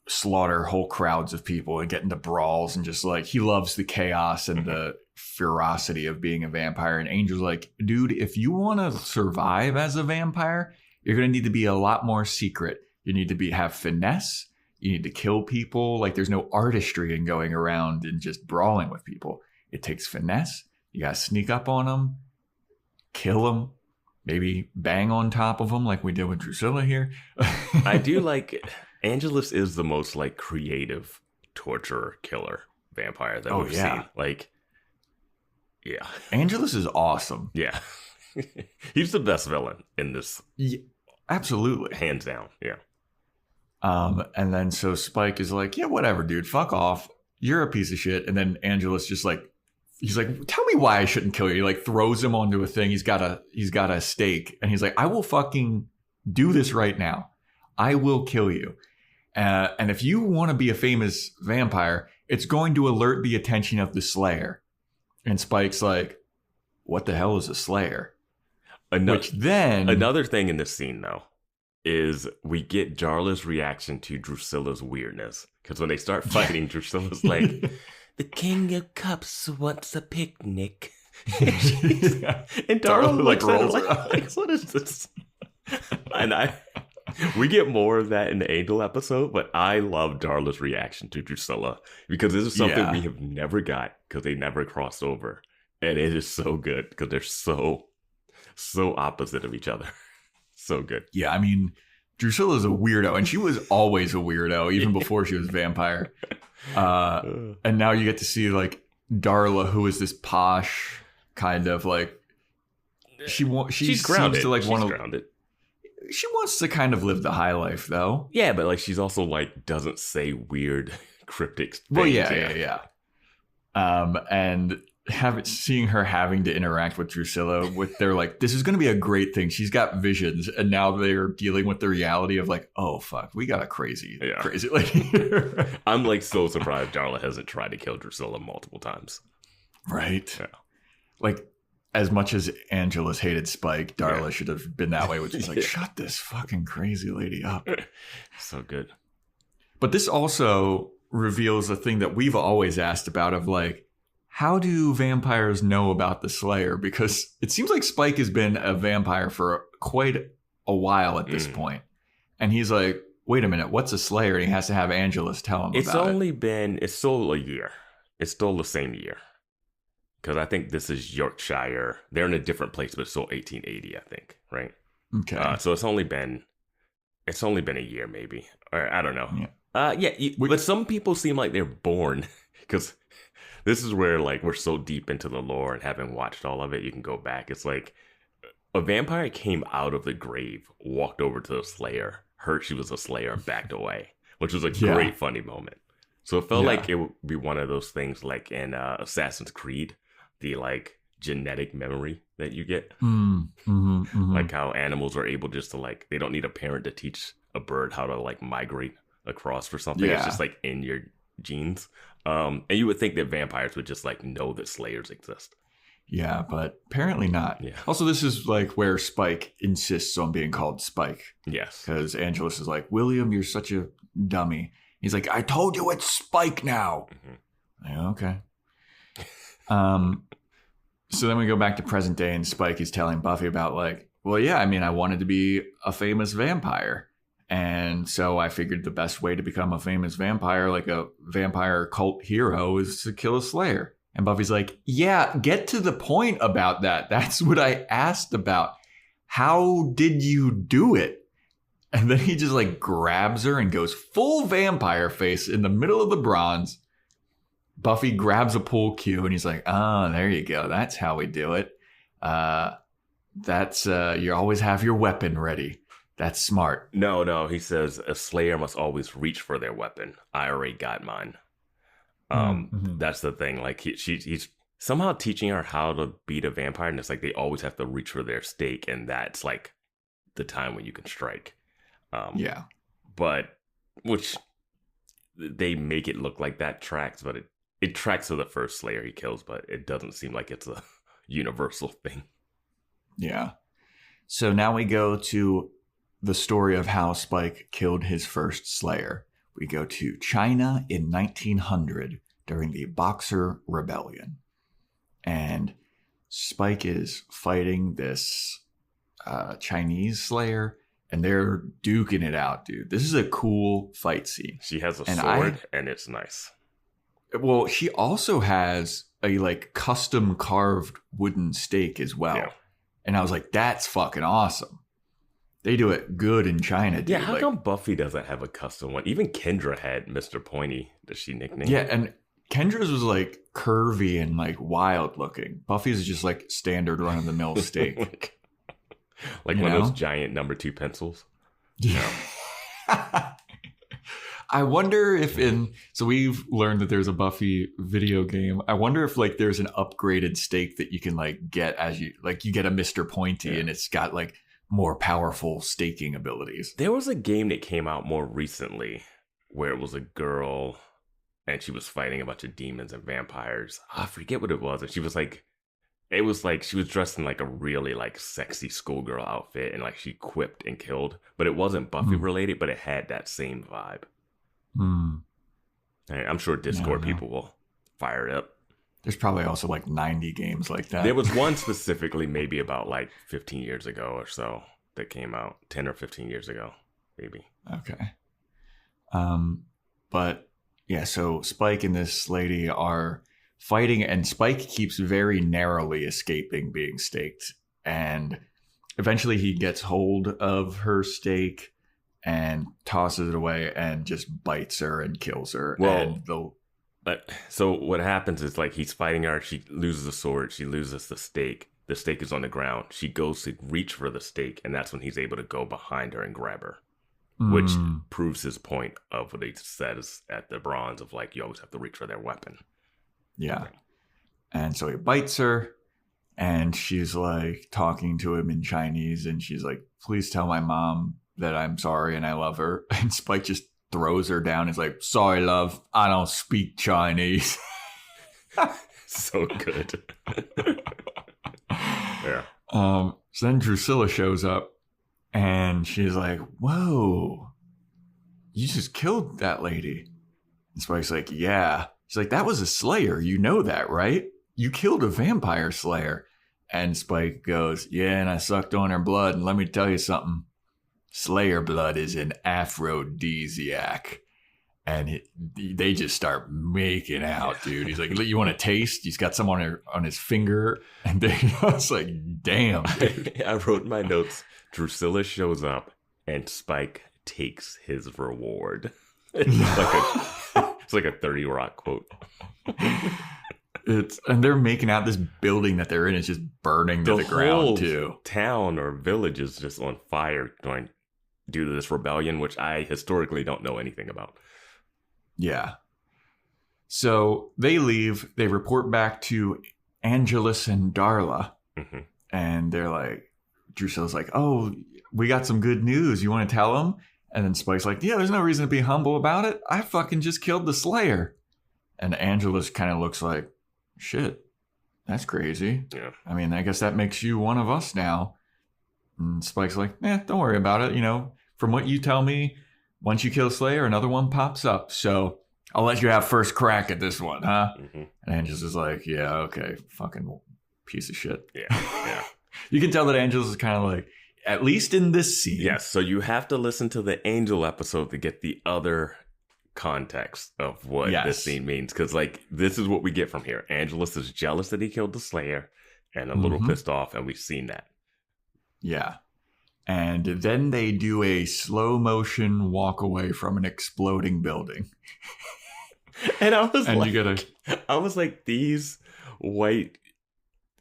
slaughter whole crowds of people and get into brawls, and just like he loves the chaos and the ferocity of being a vampire. And Angel's like, dude, if you want to survive as a vampire, you're going to need to be a lot more secret. You need to have finesse. you need to kill people. Like there's no artistry in going around and just brawling with people. It takes finesse. You got to sneak up on them, kill them, maybe bang on top of them like we did with Drusilla here. I do like Angelus is the most like creative torturer killer vampire that we've seen. Like, yeah. Angelus is awesome. Yeah. He's the best villain in this. Yeah, absolutely. Hands down. Yeah. And then so Spike is like, yeah, whatever, dude. Fuck off. You're a piece of shit. And then Angelus just like, he's like, tell me why I shouldn't kill you. He like throws him onto a thing. He's got a stake. And he's like, I will fucking do this right now. I will kill you. And if you want to be a famous vampire, it's going to alert the attention of the Slayer. And Spike's like, what the hell is a Slayer? Another thing in this scene, though, is we get Darla's reaction to Drusilla's weirdness. Because when they start fighting, Drusilla's like, the King of Cups wants a picnic. And Darla like rolls like, what is this? And we get more of that in the Angel episode, but I love Darla's reaction to Drusilla because this is something we have never got because they never crossed over. And it is so good because they're so opposite of each other. So good. Yeah, I mean, Drusilla's a weirdo, and she was always a weirdo, even before she was a vampire. And now you get to see, like, Darla, who is this posh kind of, like, she's grounded. To, like, she's grounded. She wants to kind of live the high life, though. Yeah, but, like, she's also, like, doesn't say weird, cryptic things. Well, yeah. And seeing her having to interact with Drusilla, they're like, this is going to be a great thing. She's got visions, and now they're dealing with the reality of like, oh fuck, we got a crazy lady. I'm like so surprised Darla hasn't tried to kill Drusilla multiple times. Right? Yeah. Like, as much as Angelus hated Spike, Darla should have been that way, which is like, shut this fucking crazy lady up. So good. But this also reveals a thing that we've always asked about of like, how do vampires know about the Slayer? Because it seems like Spike has been a vampire for quite a while at this point. And he's like, wait a minute, what's a Slayer? And he has to have Angelus tell him about it. It's still a year. It's still the same year. Because I think this is Yorkshire. They're in a different place, but it's still 1880, I think, right? Okay. So it's only been a year, maybe. Or I don't know. Yeah. But some people seem like they're born. Because this is where, like, we're so deep into the lore and having watched all of it, you can go back. It's like a vampire came out of the grave, walked over to the Slayer, heard she was a Slayer, and backed away, which was a great, funny moment. So it felt like it would be one of those things like in Assassin's Creed, the, like, genetic memory that you get. Like how animals are able just to, like, they don't need a parent to teach a bird how to, like, migrate across or something. It's just, like, in your genes. And you would think that vampires would just like know that Slayers exist. Yeah, but apparently not. Yeah. Also, this is like where Spike insists on being called Spike. Yes. Because Angelus is like, William, you're such a dummy. He's like, I told you it's Spike now. Like, okay. So then we go back to present day and Spike is telling Buffy about like, well, yeah, I mean, I wanted to be a famous vampire. And so I figured the best way to become a famous vampire, like a vampire cult hero, is to kill a Slayer. And Buffy's like, yeah, get to the point about that. That's what I asked about. How did you do it? And then he just like grabs her and goes full vampire face in the middle of the bronze. Buffy grabs a pool cue and he's like, oh, there you go. That's how we do it. You always have your weapon ready. That's smart. No. He says a Slayer must always reach for their weapon. I already got mine. That's the thing. Like he's somehow teaching her how to beat a vampire, and it's like they always have to reach for their stake, and that's like the time when you can strike. But which they make it look like that tracks, but it tracks to the first Slayer he kills, but it doesn't seem like it's a universal thing. Yeah. So now we go to the story of how Spike killed his first Slayer. We go to China in 1900 during the Boxer Rebellion. And Spike is fighting this Chinese Slayer. and they're duking it out, dude. This is a cool fight scene. She has a sword, and it's nice. Well, she also has a like custom carved wooden stake as well. Yeah. And I was like, that's fucking awesome. They do it good in China, dude. Yeah, how come Buffy doesn't have a custom one? Even Kendra had Mr. Pointy, that she nicknamed. Yeah, and Kendra's was like curvy and like wild looking. Buffy's is just like standard run of the mill steak. Like one of those giant number 2 pencils. Yeah. I wonder if so we've learned that there's a Buffy video game. I wonder if like there's an upgraded steak that you can like get as you get a Mr. Pointy and it's got like more powerful staking abilities. There was a game that came out more recently where it was a girl and she was fighting a bunch of demons and vampires. I forget what it was. And she was like, it was like she was dressed in like a really like sexy schoolgirl outfit and like she quipped and killed. But it wasn't Buffy related, but it had that same vibe. I'm sure Discord people will fire it up. There's probably also like 90 games like that. There was one specifically maybe about like 15 years ago or so that came out. 10 or 15 years ago, maybe. Okay. But yeah, so Spike and this lady are fighting and Spike keeps very narrowly escaping being staked. And eventually he gets hold of her stake and tosses it away and just bites her and kills her. Well, but so what happens is like he's fighting her. She loses the sword. She loses the stake. The stake is on the ground. She goes to reach for the stake, and that's when he's able to go behind her and grab her, which proves his point of what he says at the bronze of like you always have to reach for their weapon. Yeah, and so he bites her, and she's like talking to him in Chinese, and she's like, "Please tell my mom that I'm sorry and I love her." And Spike just throws her down. He's like, "Sorry, love, I don't speak Chinese." So good. Yeah. So then Drusilla shows up and she's like, "Whoa, you just killed that lady." And Spike's like, "Yeah." She's like, "That was a slayer. You know that, right? You killed a vampire slayer." And Spike goes, "Yeah, and I sucked on her blood. And let me tell you something. Slayer blood is an aphrodisiac." And they just start making out, dude. He's like, "You want to taste?" He's got some on his finger. And it's like, damn. I wrote in my notes, Drusilla shows up and Spike takes his reward. It's like a 30 Rock quote. And they're making out. This building that they're in is just burning to the ground too. Town or village is just on fire due to this rebellion, which I historically don't know anything about. Yeah. So they leave. They report back to Angelus and Darla. Mm-hmm. And they're like, Drusilla's like, "Oh, we got some good news. You want to tell them?" And then Spike's like, "Yeah, there's no reason to be humble about it. I fucking just killed the Slayer." And Angelus kind of looks like, "Shit, that's crazy." Yeah. I mean, I guess that makes you one of us now. And Spike's like, "Don't worry about it. You know, from what you tell me, once you kill Slayer, another one pops up. So I'll let you have first crack at this one, huh?" Mm-hmm. And Angelus is like, "Yeah, okay, fucking piece of shit." Yeah. You can tell that Angelus is kind of like, at least in this scene. Yes, so you have to listen to the Angel episode to get the other context of what this scene means. Because, like, this is what we get from here. Angelus is jealous that he killed the Slayer and a little pissed off, and we've seen that. Yeah. And then they do a slow motion walk away from an exploding building. And I was like,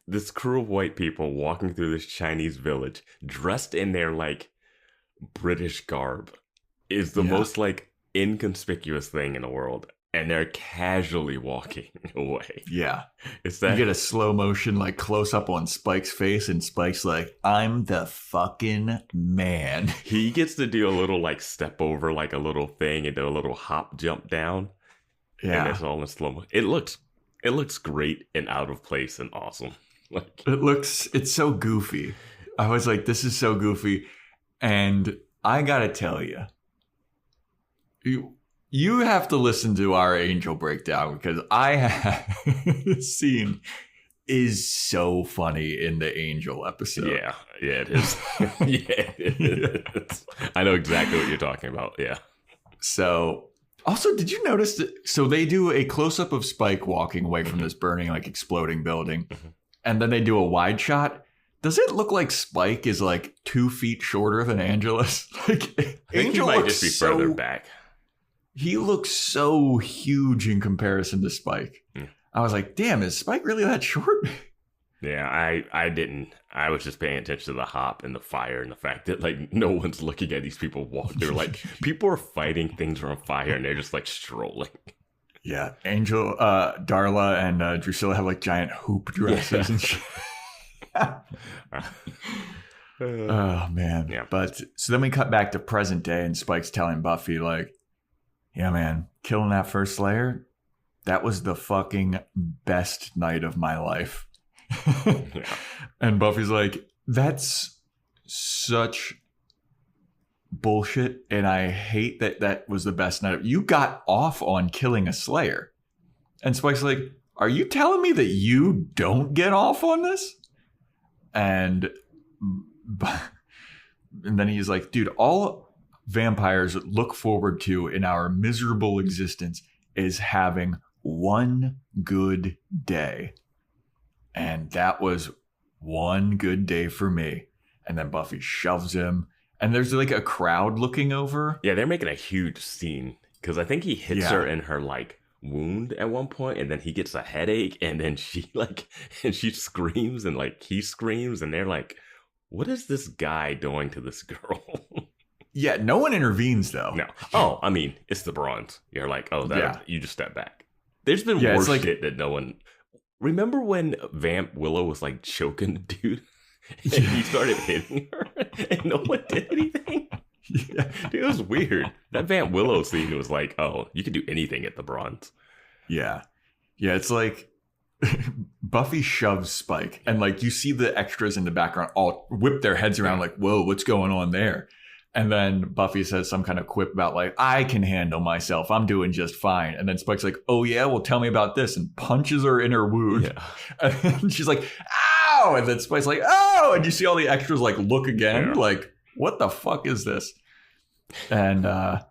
this crew of white people walking through this Chinese village dressed in their like British garb is the most like inconspicuous thing in the world. And they're casually walking away. Yeah. It's that you get a slow motion like close up on Spike's face and Spike's like, "I'm the fucking man." He gets to do a little like step over like a little thing and do a little hop jump down. Yeah. And it's all in slow motion. It looks great and out of place and awesome. Like it's so goofy. I was like, this is so goofy. And I gotta tell you, you have to listen to our Angel breakdown because I have seen is so funny in the Angel episode. Yeah, it is. It is. I know exactly what you're talking about. Yeah. So, also, did you notice that? So they do a close-up of Spike walking away from this burning, like exploding building, and then they do a wide shot. Does it look like Spike is like 2 feet shorter than Angelus? Like, I think Angel he might just be further back. He looks so huge in comparison to Spike. I was like, damn, is Spike really that short? Yeah, I didn't. I was just paying attention to the hop and the fire and the fact that like no one's looking at these people walk. They're like, people are fighting things on fire and they're just like strolling. Yeah, Angel, Darla, and Drusilla have like giant hoop dresses and shit. Oh man. Yeah. But so then we cut back to present day and Spike's telling Buffy like, yeah man, killing that first Slayer, that was the fucking best night of my life. Yeah. And Buffy's like, that's such bullshit and I hate that was the best night. You got off on killing a Slayer. And Spike's like, are you telling me that you don't get off on this? And then he's like, dude, all vampires look forward to in our miserable existence is having one good day. And that was one good day for me. And then Buffy shoves him. And there's like a crowd looking over. Yeah, they're making a huge scene. Because I think he hits her in her like wound at one point, and then he gets a headache, and then she screams, and like he screams, and they're like, what is this guy doing to this girl? Yeah, no one intervenes though. No. Oh, I mean, it's the Bronze. You're like, oh, you just step back. There's been worse shit that no one. Remember when Vamp Willow was like choking the dude, and he started hitting her, and no one did anything? Yeah. Dude, it was weird. That Vamp Willow scene was like, oh, you can do anything at the Bronze. Yeah. Yeah, it's like Buffy shoves Spike, and like you see the extras in the background all whip their heads around like, whoa, what's going on there? And then Buffy says some kind of quip about like, I can handle myself. I'm doing just fine. And then Spike's like, oh yeah, well tell me about this, and punches her in her wound. Yeah. And she's like, ow! And then Spike's like, oh! And you see all the extras like look again, like, what the fuck is this? And I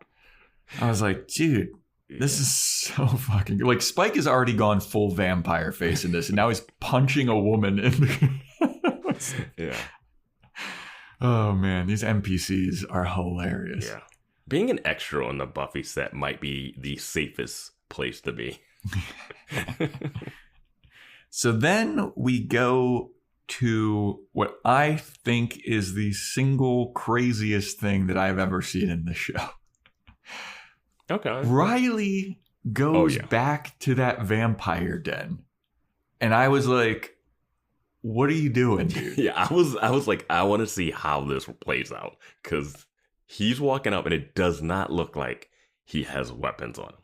was like, dude, this is so fucking good. Like Spike has already gone full vampire face in this, and now he's punching a woman in the Yeah. Oh man, these NPCs are hilarious. Yeah. Being an extra on the Buffy set might be the safest place to be. So then we go to what I think is the single craziest thing that I've ever seen in the show. Okay. Riley goes back to that vampire den. And I was like, what are you doing, dude? Yeah, I was like, I want to see how this plays out. Because he's walking up and it does not look like he has weapons on him.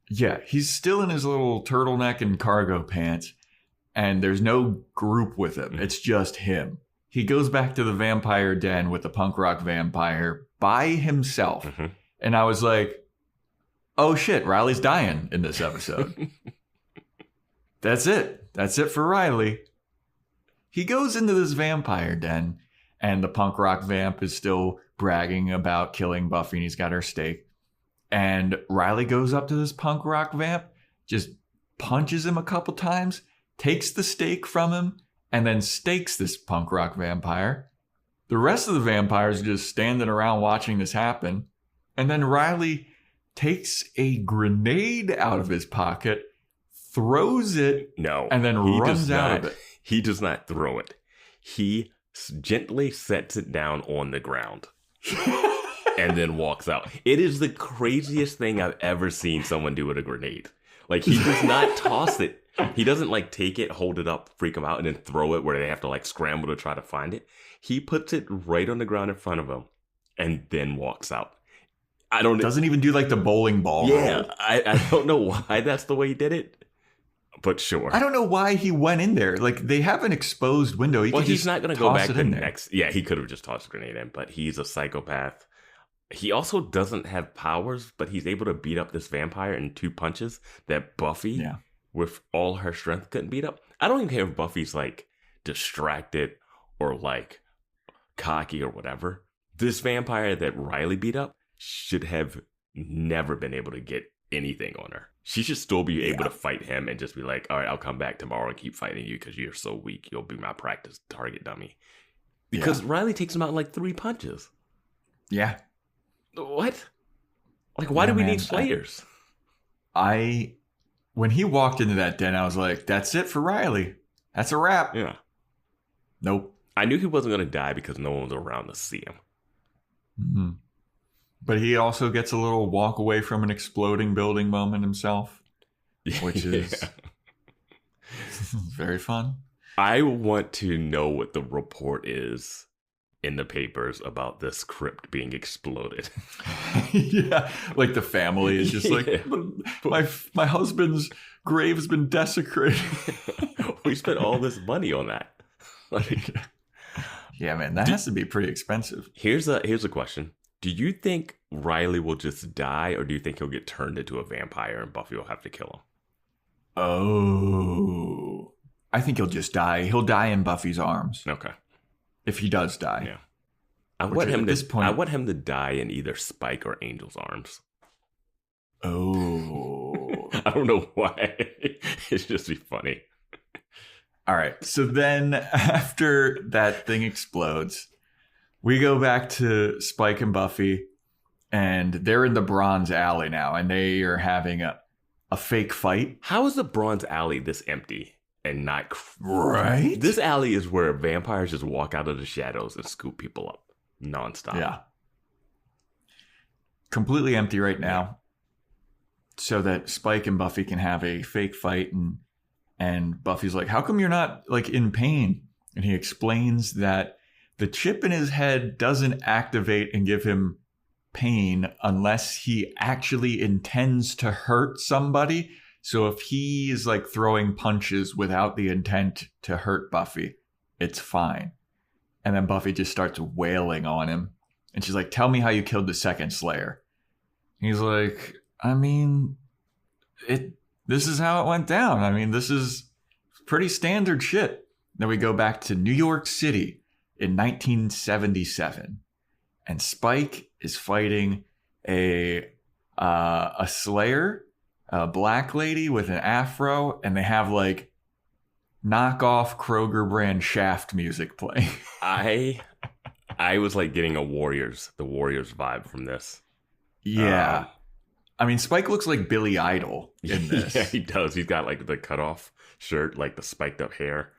Yeah, he's still in his little turtleneck and cargo pants. And there's no group with him. It's just him. He goes back to the vampire den with the punk rock vampire by himself. Mm-hmm. And I was like, oh shit, Riley's dying in this episode. That's it. That's it for Riley. He goes into this vampire den, and the punk rock vamp is still bragging about killing Buffy, and he's got her steak. And Riley goes up to this punk rock vamp, just punches him a couple times, takes the steak from him, and then stakes this punk rock vampire. The rest of the vampires are just standing around watching this happen. And then Riley takes a grenade out of his pocket, throws it, and then runs out of it. He does not throw it. He gently sets it down on the ground and then walks out. It is the craziest thing I've ever seen someone do with a grenade. Like, he does not toss it. He doesn't, like, take it, hold it up, freak them out, and then throw it where they have to, like, scramble to try to find it. He puts it right on the ground in front of him and then walks out. Doesn't even do, like, the bowling ball. Yeah, I don't know why that's the way he did it. But sure. I don't know why he went in there. Like, they have an exposed window. He's not going to go back the next. Yeah, he could have just tossed a grenade in, but he's a psychopath. He also doesn't have powers, but he's able to beat up this vampire in 2 punches that Buffy, with all her strength, couldn't beat up. I don't even care if Buffy's like distracted or like cocky or whatever. This vampire that Riley beat up should have never been able to get anything on her. She should still be able to fight him and just be like, all right, I'll come back tomorrow and keep fighting you because you're so weak. You'll be my practice target dummy. Because Riley takes him out in like 3 punches. Yeah. What? Like, why do we need slayers? When he walked into that den, I was like, that's it for Riley. That's a wrap. Yeah. Nope. I knew he wasn't going to die because no one was around to see him. Mm-hmm. But he also gets a little walk away from an exploding building moment himself, which is very fun. I want to know what the report is in the papers about this crypt being exploded. Yeah, like the family is just like, my husband's grave has been desecrated. We spent all this money on that. Like, yeah, man, that has to be pretty expensive. Here's a question. Do you think Riley will just die, or do you think he'll get turned into a vampire and Buffy will have to kill him? Oh, I think he'll just die. He'll die in Buffy's arms. Okay. If he does die. Yeah. I want him to die in either Spike or Angel's arms. Oh. I don't know why. It's just be funny. All right. So then after that thing explodes, we go back to Spike and Buffy, and they're in the Bronze Alley now, and they are having a fake fight. How is the Bronze Alley this empty and not... Right? This alley is where vampires just walk out of the shadows and scoop people up nonstop. Yeah. Completely empty right now, so that Spike and Buffy can have a fake fight, and Buffy's like, how come you're not like in pain? And he explains that the chip in his head doesn't activate and give him pain unless he actually intends to hurt somebody. So if he is like throwing punches without the intent to hurt Buffy, it's fine. And then Buffy just starts wailing on him. And she's like, tell me how you killed the second Slayer. He's like, I mean, this is how it went down. I mean, this is pretty standard shit. Then we go back to New York City in 1977, and Spike is fighting a Slayer, a black lady with an afro, and they have like knockoff Kroger brand Shaft music playing. I was like getting the Warriors vibe from this. Yeah. I mean, Spike looks like Billy Idol in this. Yeah, he does. He's got like the cutoff shirt, like the spiked up hair.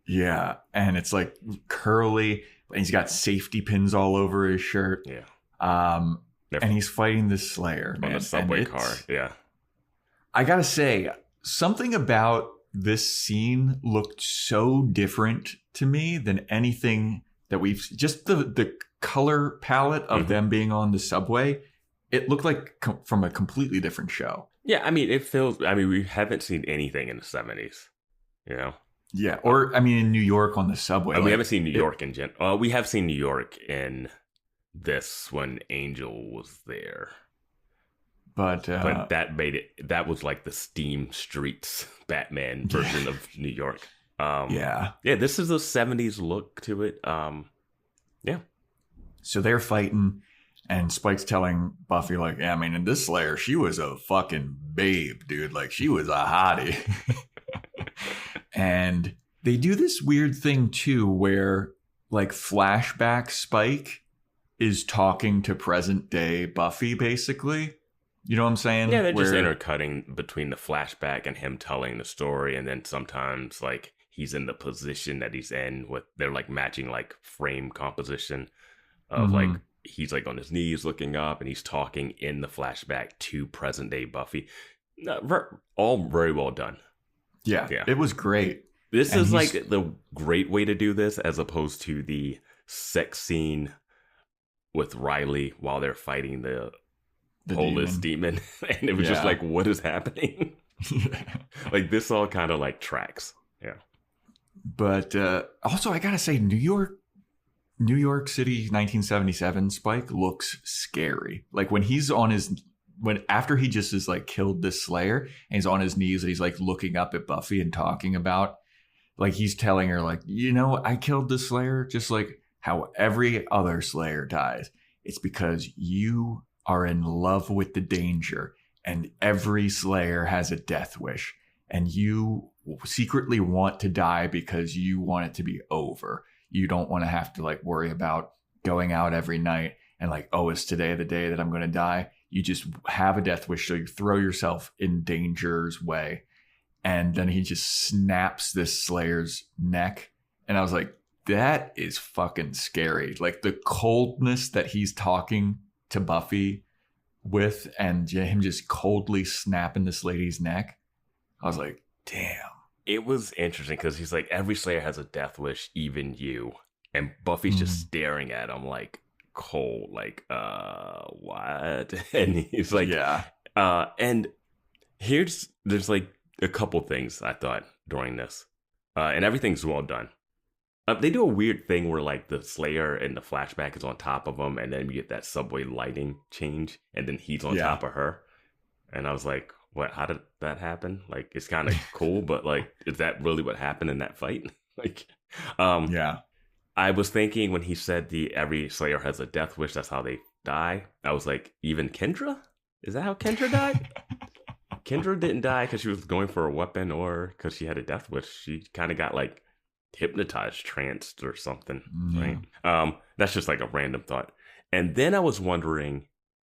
Yeah, and it's like curly, and he's got safety pins all over his shirt. Yeah. And he's fighting this Slayer, man. On a subway car, yeah. I gotta say, something about this scene looked so different to me than anything that we've... Just the color palette of them being on the subway, it looked like from a completely different show. Yeah, I mean, we haven't seen anything in the 70s, you know? Yeah, or, I mean, in New York on the subway. We haven't seen New York in general. We have seen New York in this when Angel was there. But that was like the Steam Streets Batman version of New York. Yeah, this is a 70s look to it. Yeah. So they're fighting, and Spike's telling Buffy, like, yeah, I mean, in this Slayer, she was a fucking babe, dude. Like, she was a hottie. And they do this weird thing, too, where, like, flashback Spike is talking to present-day Buffy, basically. You know what I'm saying? Yeah, they're just intercutting between the flashback and him telling the story, and then sometimes, like, he's in the position that he's in they're, like, matching, like, frame composition of, like, he's, like, on his knees looking up, and he's talking in the flashback to present-day Buffy. All very well done. Yeah, it was great. This is like the great way to do this, as opposed to the sex scene with Riley while they're fighting the Polish demon. And it was just like, what is happening? Like, this all kind of like tracks. Yeah. But also, I gotta say, New York City 1977 Spike looks scary. Like, when he's on his after he just is like killed this Slayer and he's on his knees and he's like looking up at Buffy and talking about, like, he's telling her, like, you know, I killed the Slayer just like how every other Slayer dies. It's because you are in love with the danger, and every Slayer has a death wish, and you secretly want to die because you want it to be over. You don't want to have to like worry about going out every night and like, oh, is today the day that I'm going to die? You just have a death wish, so you throw yourself in danger's way. And then he just snaps this Slayer's neck. And I was like, that is fucking scary. Like the coldness that he's talking to Buffy with and him just coldly snapping this lady's neck. I was like, damn. It was interesting because he's like, every Slayer has a death wish, even you. And Buffy's just staring at him like cold, like, what? And he's like, yeah. And there's like a couple things I thought during this. And everything's well done. They do a weird thing where like the Slayer in the flashback is on top of him, and then you get that subway lighting change, and then he's on top of her. And I was like, what? How did that happen? Like, it's kind of cool, but like, is that really what happened in that fight? Like, yeah. I was thinking when he said every Slayer has a death wish, that's how they die. I was like, even Kendra? Is that how Kendra died? Kendra didn't die because she was going for a weapon or because she had a death wish. She kind of got like hypnotized, tranced or something, right? That's just like a random thought. And then I was wondering,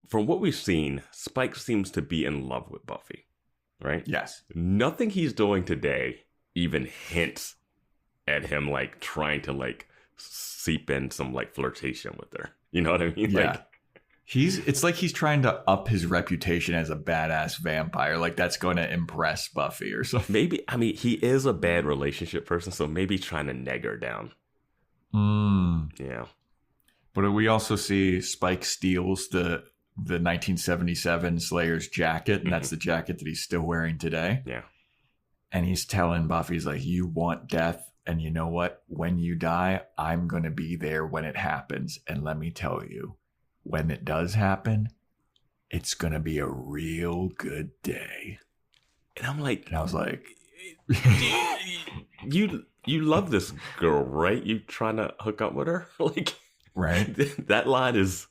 from what we've seen, Spike seems to be in love with Buffy, right? Yes. Nothing he's doing today even hints at him like trying to like seep in some like flirtation with her. You know what I mean? Yeah. Like, it's like he's trying to up his reputation as a badass vampire. Like that's going to impress Buffy or something. Maybe, I mean, he is a bad relationship person, so maybe trying to neg her down. Yeah. But we also see Spike steals the 1977 Slayer's jacket, and that's the jacket that he's still wearing today. Yeah. And he's telling Buffy, he's like, you want death, and you know what? When you die, I'm going to be there when it happens. And let me tell you, when it does happen, it's going to be a real good day. And I'm like, and I was like, you love this girl, right? You trying to hook up with her? Like, right? That was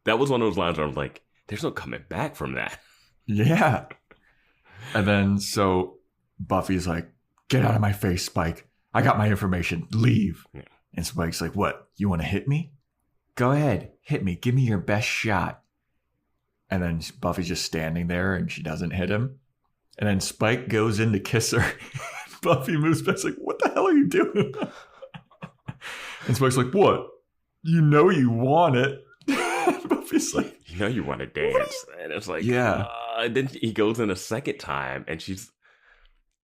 one of those lines where I'm like, there's no coming back from that. Yeah. And then so Buffy's like, get out of my face, Spike. I got my information. Leave. Yeah. And Spike's like, what? You want to hit me? Go ahead. Hit me. Give me your best shot. And then Buffy's just standing there and she doesn't hit him. And then Spike goes in to kiss her. Buffy moves back like, what the hell are you doing? And Spike's like, what? You know you want it. Buffy's like, you know you want to dance. And it's like, yeah. And then he goes in a second time and she's,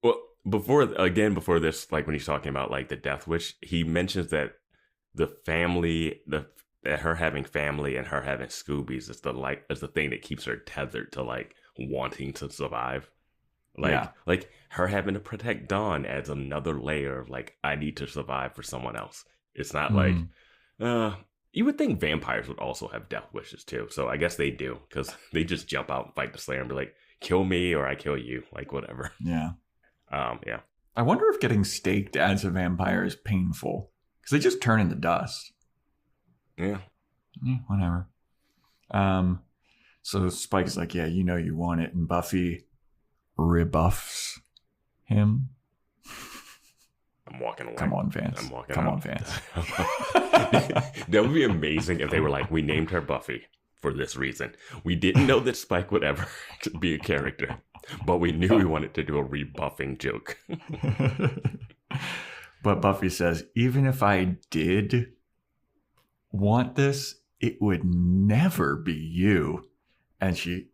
well, before this, like when he's talking about like the death wish, he mentions that the family, that her having family and her having Scoobies is the thing that keeps her tethered to like wanting to survive. Like her having to protect Dawn adds another layer of like, I need to survive for someone else. It's not like, you would think vampires would also have death wishes too. So I guess they do, because they just jump out and fight the Slayer and be like, kill me or I kill you, like whatever. Yeah. Yeah. I wonder if getting staked as a vampire is painful, because they just turn into dust. Yeah. Whatever. So Spike is like, yeah, you know you want it. And Buffy rebuffs him. I'm walking away. Come on, Vance. I'm walking Come out. on, Vance. That would be amazing if they were like, we named her Buffy for this reason. We didn't know that Spike would ever be a character, but we knew we wanted to do a rebuffing joke. But Buffy says, even if I did want this, it would never be you. And she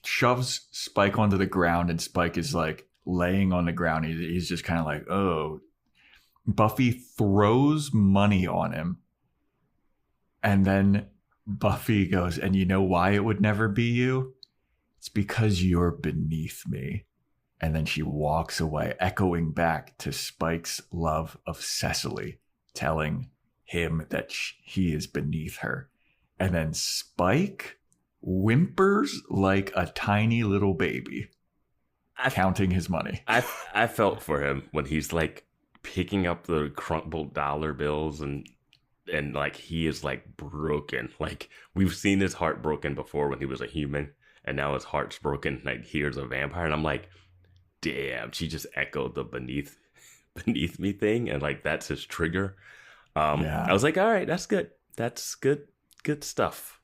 shoves Spike onto the ground, and Spike is like laying on the ground. He's just kind of like, oh. Buffy throws money on him. And then Buffy goes, and you know why it would never be you? It's because you're beneath me. And then she walks away, echoing back to Spike's love of Cecily, telling him that he is beneath her. And then Spike whimpers like a tiny little baby, counting his money. I felt for him when he's like picking up the crumpled dollar bills and like he is like broken. Like we've seen his heart broken before when he was a human, and now his heart's broken. Like here's a vampire, and I'm like, damn, she just echoed the beneath me thing, and like that's his trigger. I was like, all right, that's good. That's good stuff.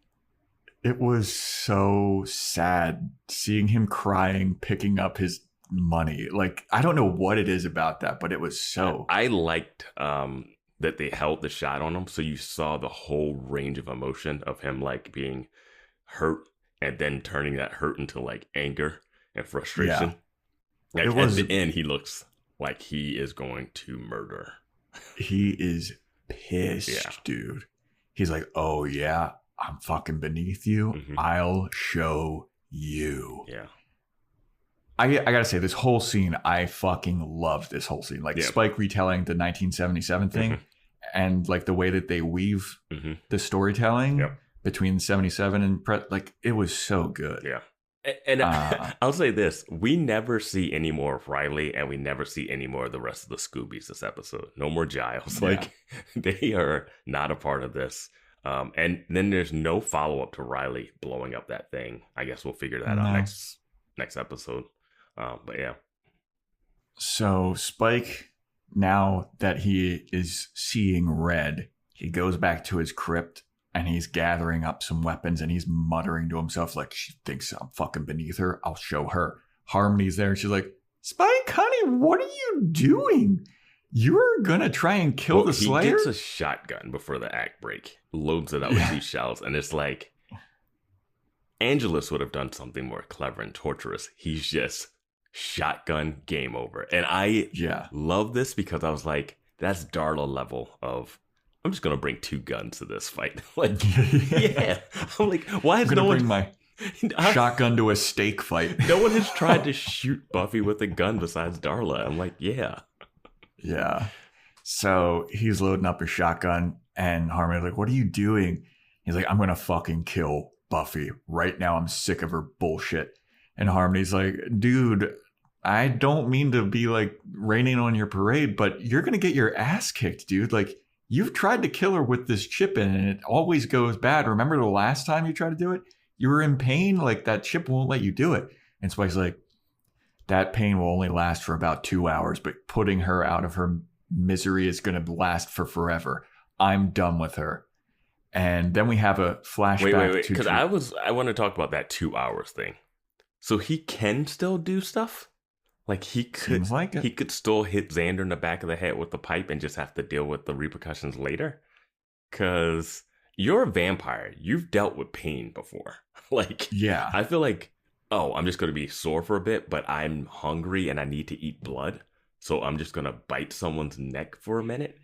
It was so sad seeing him crying, picking up his money. Like, I don't know what it is about that, but it was so. I liked that they held the shot on him, so you saw the whole range of emotion of him like being hurt and then turning that hurt into like anger and frustration. Yeah. Like, at the end, he looks like he is going to murder. He is pissed, dude. He's like, oh yeah, I'm fucking beneath you. Mm-hmm. I'll show you. Yeah. I gotta say, this whole scene, I fucking loved this whole scene. Like Spike retelling the 1977 thing and like the way that they weave the storytelling between 77 and like it was so good. Yeah. And I'll say this, we never see any more of Riley and we never see any more of the rest of the Scoobies this episode. No more Giles. Like they are not a part of this. And then there's no follow-up to Riley blowing up that thing. I guess we'll figure that out next episode. But yeah. So Spike, now that he is seeing red, he goes back to his crypt and he's gathering up some weapons and he's muttering to himself like, she thinks I'm fucking beneath her. I'll show her. Harmony's there and she's like, Spike, honey, what are you doing? You're going to try and kill the Slayer? He gets a shotgun before the act break, loads it up with these shells, and it's like, Angelus would have done something more clever and torturous. He's just shotgun, game over. And I love this because I was like, that's Darla level of, I'm just going to bring 2 guns to this fight. Like, I'm like, why is no one... bring my shotgun to a steak fight. No one has tried to shoot Buffy with a gun besides Darla. I'm like, yeah. So he's loading up his shotgun and Harmony's like, what are you doing? He's like, I'm going to fucking kill Buffy. Right now, I'm sick of her bullshit. And Harmony's like, dude, I don't mean to be like raining on your parade, but you're going to get your ass kicked, dude. Like, you've tried to kill her with this chip in and it always goes bad. Remember the last time you tried to do it? You were in pain. Like, that chip won't let you do it. And Spike's like, that pain will only last for about 2 hours, but putting her out of her misery is going to last for forever. I'm done with her. And then we have a flashback. Wait, because I want to talk about that 2 hours thing. So he can still do stuff? Like he could still hit Xander in the back of the head with the pipe and just have to deal with the repercussions later? Because you're a vampire. You've dealt with pain before. Like, I feel like, oh, I'm just going to be sore for a bit, but I'm hungry and I need to eat blood. So I'm just going to bite someone's neck for a minute.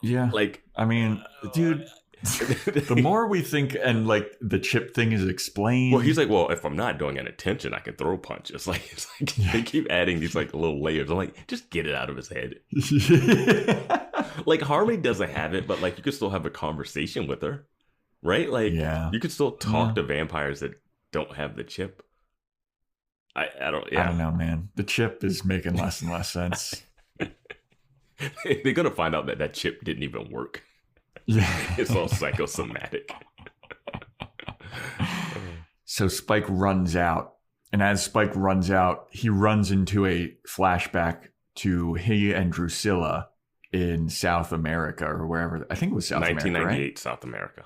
Yeah. Like, I mean, dude, the more we think and like the chip thing is explained. Well, he's like, well, if I'm not doing an attention, I can throw punches. Like, it's like they keep adding these like little layers. I'm like, just get it out of his head. Like Harmony doesn't have it, but like you could still have a conversation with her, right? Like, you could still talk to vampires that don't have the chip. I don't know, man. The chip is making less and less sense. They're gonna find out that chip didn't even work. Yeah, it's all psychosomatic. So Spike runs out, and as Spike runs out, he runs into a flashback to he and Drusilla in South America or wherever. I think it was South 1998 America, right? South America.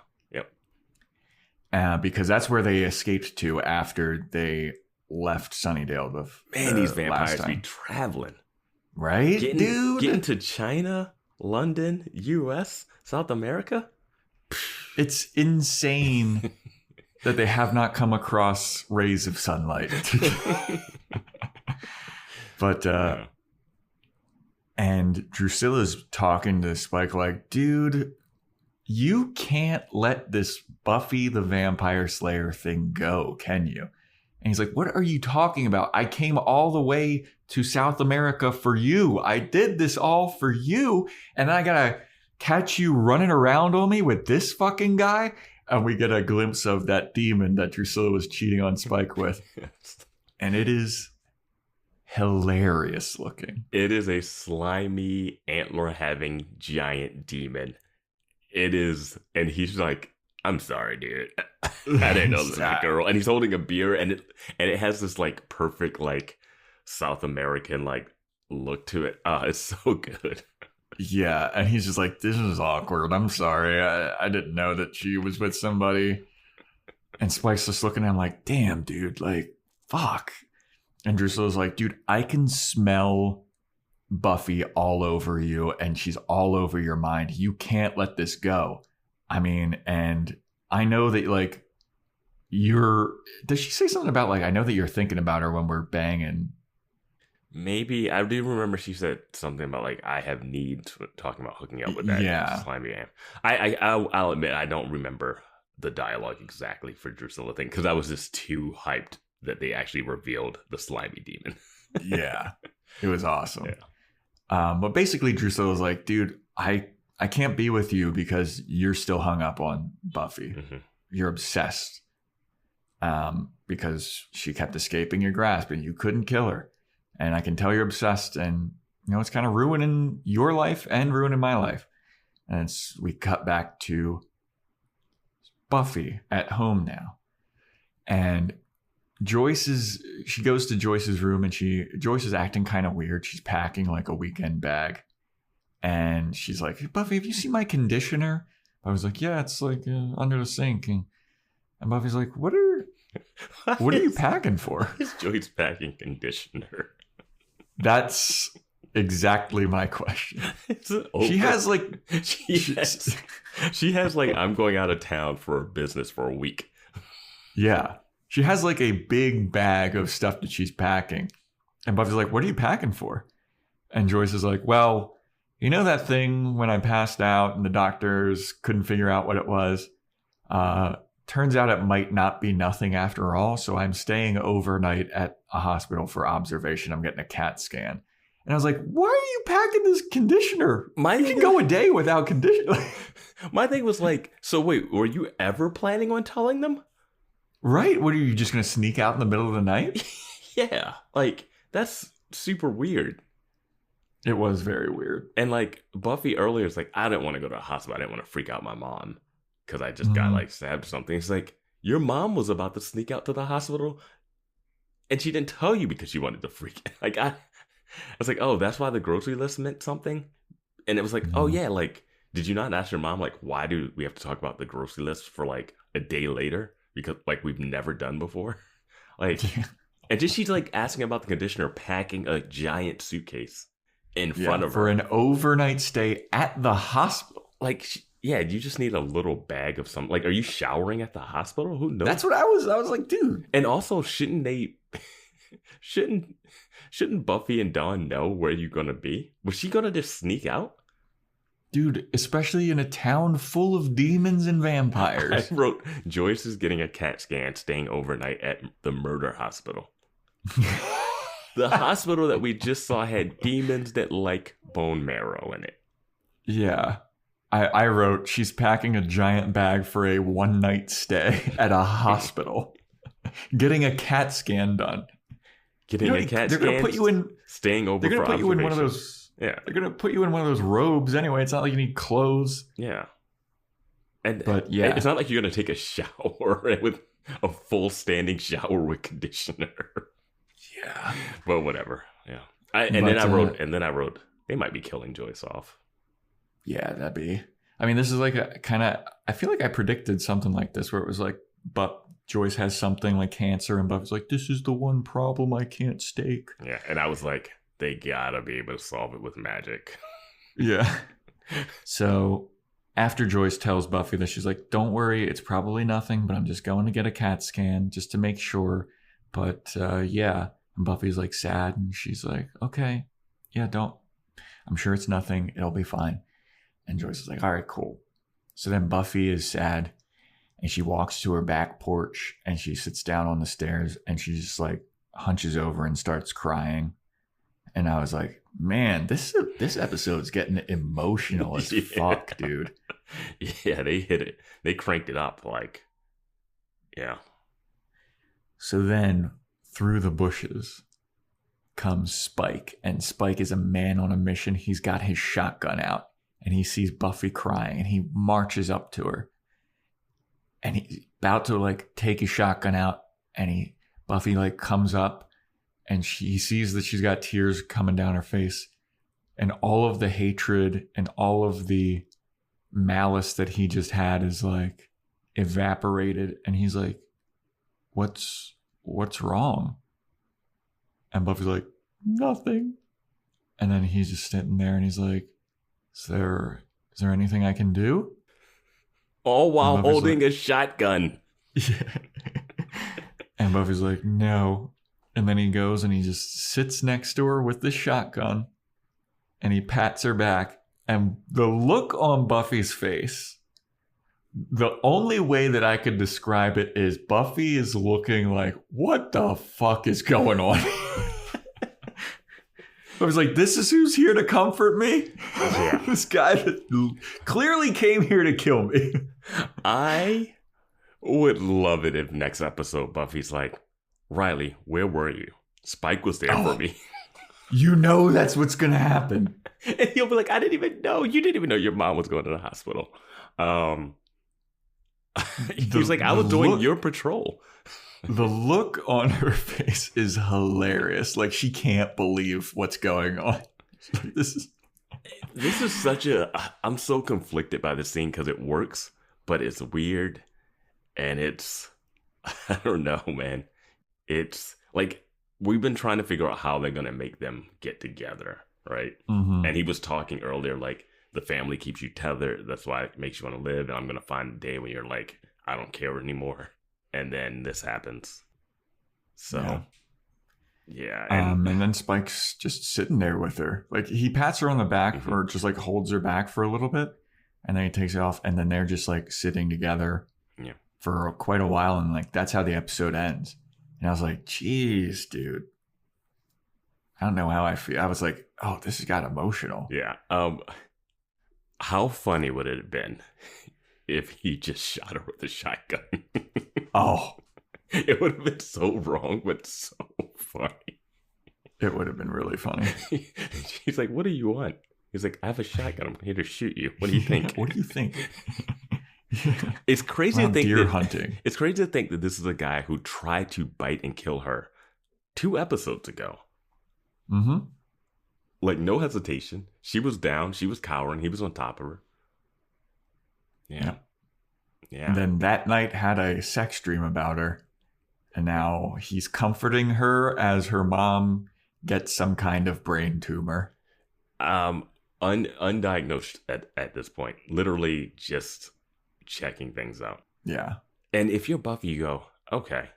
Yep. Because that's where they escaped to after they left Sunnydale. These vampires be traveling. Right, dude? Getting to China, London, U.S., South America? It's insane that they have not come across rays of sunlight. But, and Drusilla's talking to Spike like, dude, you can't let this Buffy the Vampire Slayer thing go, can you? And he's like, what are you talking about? I came all the way to South America for you. I did this all for you. And I got to catch you running around on me with this fucking guy. And we get a glimpse of that demon that Drusilla was cheating on Spike with. Yes. And it is hilarious looking. It is a slimy, antler-having giant demon. It is, and he's like, I'm sorry, dude. I didn't know this was a girl. And he's holding a beer, and it has this like perfect like South American like look to it. It's so good. Yeah, and he's just like, this is awkward. I'm sorry. I didn't know that she was with somebody. And Spike's just looking at him like, damn, dude, like, fuck. And Drusilla's like, dude, I can smell Buffy all over you, and she's all over your mind. You can't let this go. I mean, and I know that, like, does she say something about, like, I know that you're thinking about her when we're banging? Maybe. I do remember she said something about, like, I have needs, talking about hooking up with that slimy man. I'll admit, I don't remember the dialogue exactly for Drusilla thing, because I was just too hyped that they actually revealed the slimy demon. Yeah. It was awesome. Yeah. But basically, Drusilla's like, dude, I can't be with you because you're still hung up on Buffy. Mm-hmm. You're obsessed. Because she kept escaping your grasp and you couldn't kill her. And I can tell you're obsessed, and you know it's kind of ruining your life and ruining my life. And we cut back to Buffy at home now. And she goes to Joyce's room, and Joyce is acting kind of weird. She's packing like a weekend bag. And she's like, hey, Buffy, have you seen my conditioner? I was like, yeah, it's like under the sink. And Buffy's like, what are you packing for? Is Joyce packing conditioner? That's exactly my question. She has like I'm going out of town for business for a week. Yeah. She has like a big bag of stuff that she's packing. And Buffy's like, what are you packing for? And Joyce is like, well, you know that thing when I passed out and the doctors couldn't figure out what it was? Turns out it might not be nothing after all. So I'm staying overnight at a hospital for observation. I'm getting a CAT scan. And I was like, why are you packing this conditioner? You can go a day without conditioner. My thing was like, so wait, were you ever planning on telling them? Right? What, are you just going to sneak out in the middle of the night? Yeah. Like, that's super weird. It was very weird. And like Buffy earlier is like, I didn't want to go to a hospital. I didn't want to freak out my mom because I just got like stabbed or something. It's like, your mom was about to sneak out to the hospital and she didn't tell you because she wanted to freak out. Like I was like, oh, that's why the grocery list meant something. And it was like, oh yeah, like, did you not ask your mom, like, why do we have to talk about the grocery list for like a day later? Because like we've never done before. Like, and just she's like asking about the conditioner, packing a giant suitcase in front of her for an overnight stay at the hospital. Like, yeah, you just need a little bag of something. Like, are you showering at the hospital? Who knows? That's what I was like, dude. And also, shouldn't Buffy and Dawn know where you're gonna be? Was she gonna just sneak out? Dude, especially in a town full of demons and vampires. I wrote, Joyce is getting a CAT scan, staying overnight at the murder hospital. The hospital that we just saw had demons that like bone marrow in it. Yeah. I wrote, she's packing a giant bag for a one-night stay at a hospital. Getting a CAT scan done. Getting a CAT scan, they're going to put you in... Staying over They're going to put you in one of those... Yeah. They're going to put you in one of those robes anyway. It's not like you need clothes. Yeah. But yeah. It's not like you're going to take a shower with a full standing shower with conditioner. Yeah. But whatever. Yeah. Then I wrote, they might be killing Joyce off. Yeah, that'd be. I mean, this is like a kind of. I feel like I predicted something like this where it was like, but Joyce has something like cancer, and Buffy's like, this is the one problem I can't stake. Yeah, and I was like, they gotta be able to solve it with magic. Yeah. So after Joyce tells Buffy that, she's like, don't worry, it's probably nothing, but I'm just going to get a CAT scan just to make sure. But yeah. And Buffy's like sad, and she's like, okay, yeah, I'm sure it's nothing. It'll be fine. And Joyce is like, all right, cool. So then Buffy is sad, and she walks to her back porch, and she sits down on the stairs, and she just like hunches over and starts crying. And I was like, Man, this episode's getting emotional as fuck, dude. Yeah, they hit it. They cranked it up, like, yeah. So then, through the bushes comes Spike, and Spike is a man on a mission. He's got his shotgun out, and he sees Buffy crying, and he marches up to her, and he's about to like take his shotgun out, and Buffy like comes up, and he sees that she's got tears coming down her face, and all of the hatred and all of the malice that he just had is like evaporated, and he's like, what's wrong? And Buffy's like, nothing. And then he's just sitting there, and he's like, is there anything I can do? All while holding a shotgun. Yeah. And Buffy's like, no. And then he goes and he just sits next to her with the shotgun, and he pats her back. And the look on Buffy's face, the only way that I could describe it is Buffy is looking like, what the fuck is going on? I was like, this is who's here to comfort me? Yeah. This guy that clearly came here to kill me. I would love it if next episode Buffy's like, Riley, where were you? Spike was there for me. You know that's what's going to happen. And he'll be like, I didn't even know. You didn't even know your mom was going to the hospital. He's like, I was doing your patrol. The look on her face is hilarious. Like, she can't believe what's going on. This is such I'm so conflicted by this scene because it works, but it's weird. And it's, I don't know, man. It's like, we've been trying to figure out how they're going to make them get together, right? Mm-hmm. And he was talking earlier, like, the family keeps you tethered. That's why it makes you want to live. And I'm going to find a day when you're like, I don't care anymore. And then this happens. So, yeah. And then Spike's just sitting there with her. Like, he pats her on the back mm-hmm. or just like holds her back for a little bit. And then he takes it off. And then they're just like sitting together for quite a while. And like, that's how the episode ends. And I was like, geez, dude. I don't know how I feel. I was like, oh, this has got emotional. Yeah. How funny would it have been if he just shot her with a shotgun? Oh. It would have been so wrong, but so funny. It would have been really funny. She's like, what do you want? He's like, I have a shotgun. I'm here to shoot you. What do you think? What do you think? It's crazy to think deer hunting. It's crazy to think that this is a guy who tried to bite and kill her 2 episodes ago. Mm-hmm. Like, no hesitation. She was down. She was cowering. He was on top of her. Yeah. And then that night had a sex dream about her. And now he's comforting her as her mom gets some kind of brain tumor. Undiagnosed at this point. Literally just checking things out. Yeah. And if you're Buffy, you go, okay,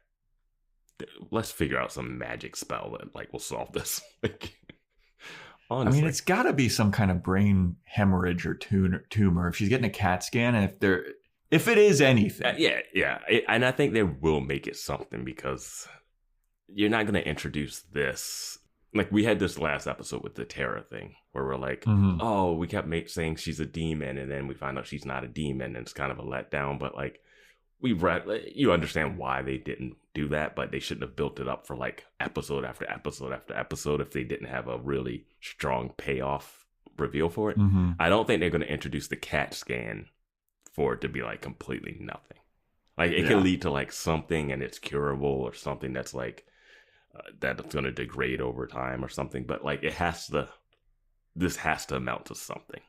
let's figure out some magic spell that like will solve this. Like, honestly. I mean, it's got to be some kind of brain hemorrhage or tumor. If she's getting a CAT scan, and if it is anything, yeah, and I think they will make it something because you're not going to introduce this. Like, we had this last episode with the Terra thing where we're like, mm-hmm. oh, we kept saying she's a demon, and then we find out she's not a demon, and it's kind of a letdown. But like, you understand why they didn't do that, but they shouldn't have built it up for like episode after episode after episode if they didn't have a really strong payoff reveal for it. Mm-hmm. I don't think they're going to introduce the CAT scan for it to be like completely nothing. Like, it can lead to like something and it's curable, or something that's like that's going to degrade over time or something. But like, this has to amount to something.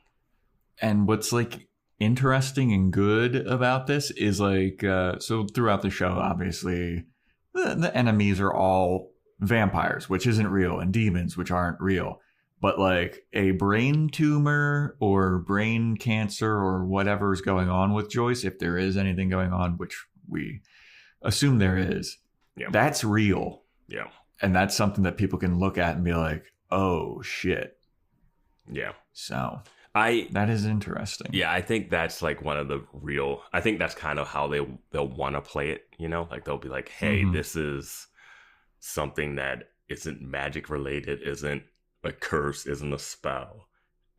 And what's like interesting and good about this is like, so throughout the show, obviously the enemies are all vampires, which isn't real, and demons, which aren't real. But like a brain tumor or brain cancer or whatever's going on with Joyce, if there is anything going on, which we assume there is, that's real. Yeah. And that's something that people can look at and be like, oh shit. Yeah. So that is interesting. Yeah, I think that's like one of the real, I think that's kind of how they'll want to play it, you know? Like, they'll be like, hey, mm-hmm. this is something that isn't magic related, isn't a curse isn't a spell,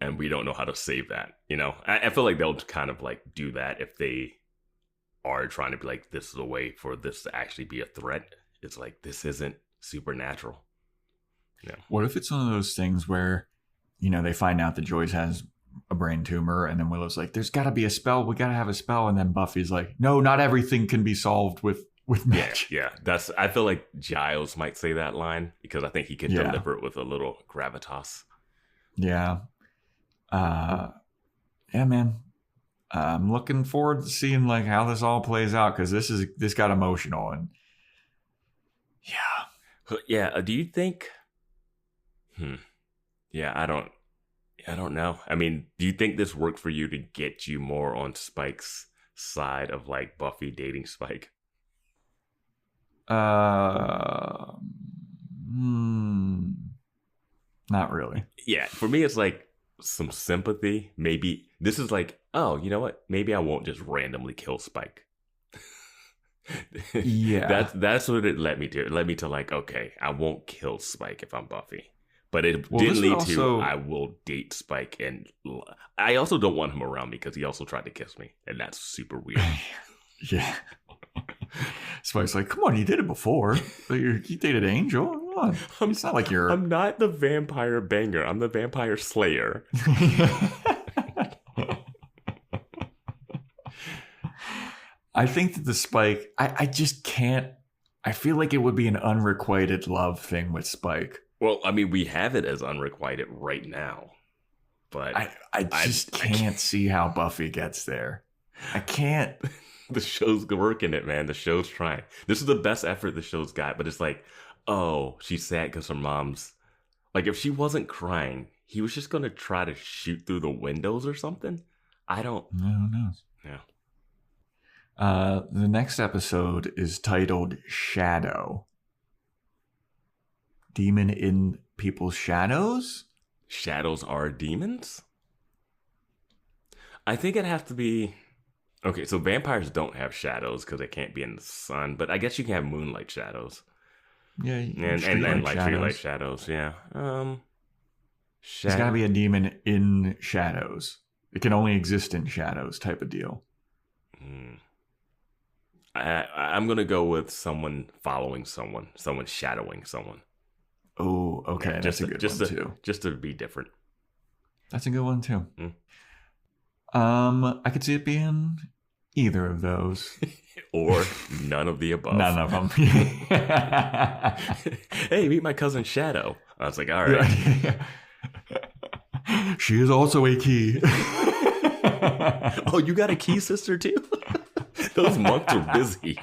and we don't know how to save that. You know, I feel like they'll kind of like do that if they are trying to be like, this is a way for this to actually be a threat. It's like, this isn't supernatural. Yeah. What if it's one of those things where, you know, they find out that Joyce has a brain tumor, and then Willow's like, there's got to be a spell. We got to have a spell. And then Buffy's like, no, not everything can be solved with magic. Yeah. I feel like Giles might say that line because I think he can deliver it with a little gravitas. Yeah. Yeah, man. I'm looking forward to seeing like how this all plays out, because this got emotional. And yeah. Do you think? Yeah, I don't know. I mean, do you think this worked for you to get you more on Spike's side of like Buffy dating Spike? Not really. Yeah, for me, it's like some sympathy. Maybe this is like, oh, you know what? Maybe I won't just randomly kill Spike. Yeah, that's what it led me to. It led me to like, okay, I won't kill Spike if I'm Buffy. But it didn't lead to I will date Spike, and I also don't want him around me because he also tried to kiss me, and that's super weird. Yeah. Spike's like, come on, you did it before. You dated Angel. Come on. It's not like you're... I'm not the vampire banger. I'm the vampire slayer. I think that the Spike... I just can't... I feel like it would be an unrequited love thing with Spike. Well, I mean, we have it as unrequited right now. But I just can't see how Buffy gets there. I can't... The show's working it, man. The show's trying. This is the best effort the show's got, but it's like, oh, she's sad because her mom's... Like, if she wasn't crying, he was just going to try to shoot through the windows or something? I don't... Who knows? Yeah. The next episode is titled Shadow. Demon in people's shadows? Shadows are demons? I think it'd have to be... Okay, so vampires don't have shadows because they can't be in the sun, but I guess you can have moonlight shadows. Yeah, and like streetlight shadows. Yeah. There's got to be a demon in shadows. It can only exist in shadows, type of deal. I'm gonna go with someone following someone shadowing someone. Oh, okay, yeah, that's a good one too. Just to be different. That's a good one too. I could see it being either of those. Or none of the above. None of them. Hey, meet my cousin Shadow. I was like, all right. She is also a key. Oh, you got a key sister too? Those monks are busy.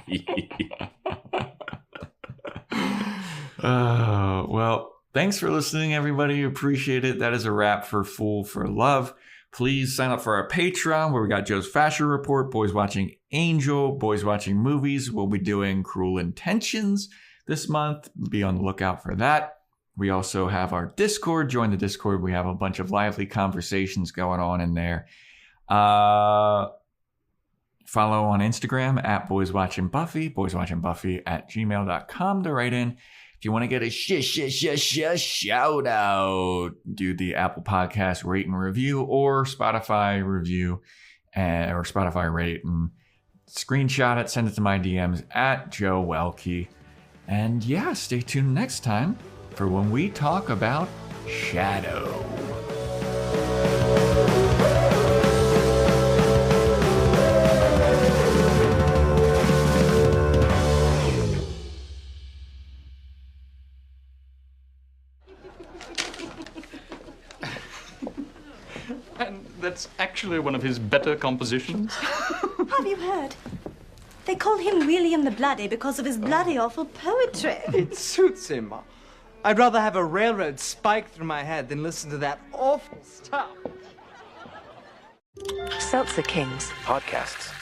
Well, thanks for listening, everybody. Appreciate it. That is a wrap for Fool for Love. Please sign up for our Patreon, where we got Joe's Fashion Report, Boys Watching Angel, Boys Watching Movies. We'll be doing Cruel Intentions this month. Be on the lookout for that. We also have our Discord. Join the Discord. We have a bunch of lively conversations going on in there. Follow on Instagram at Boys Watching Buffy, boyswatchingbuffy@gmail.com to write in. If you want to get a shout out, do the Apple Podcast rate and review, or Spotify review or Spotify rate, and screenshot it, send it to my DMs at Joe Welke. And yeah, stay tuned next time for when we talk about Shadow. That's actually one of his better compositions. Have you heard? They call him William the Bloody because of his bloody awful poetry. It suits him. I'd rather have a railroad spike through my head than listen to that awful stuff. Seltzer Kings podcasts.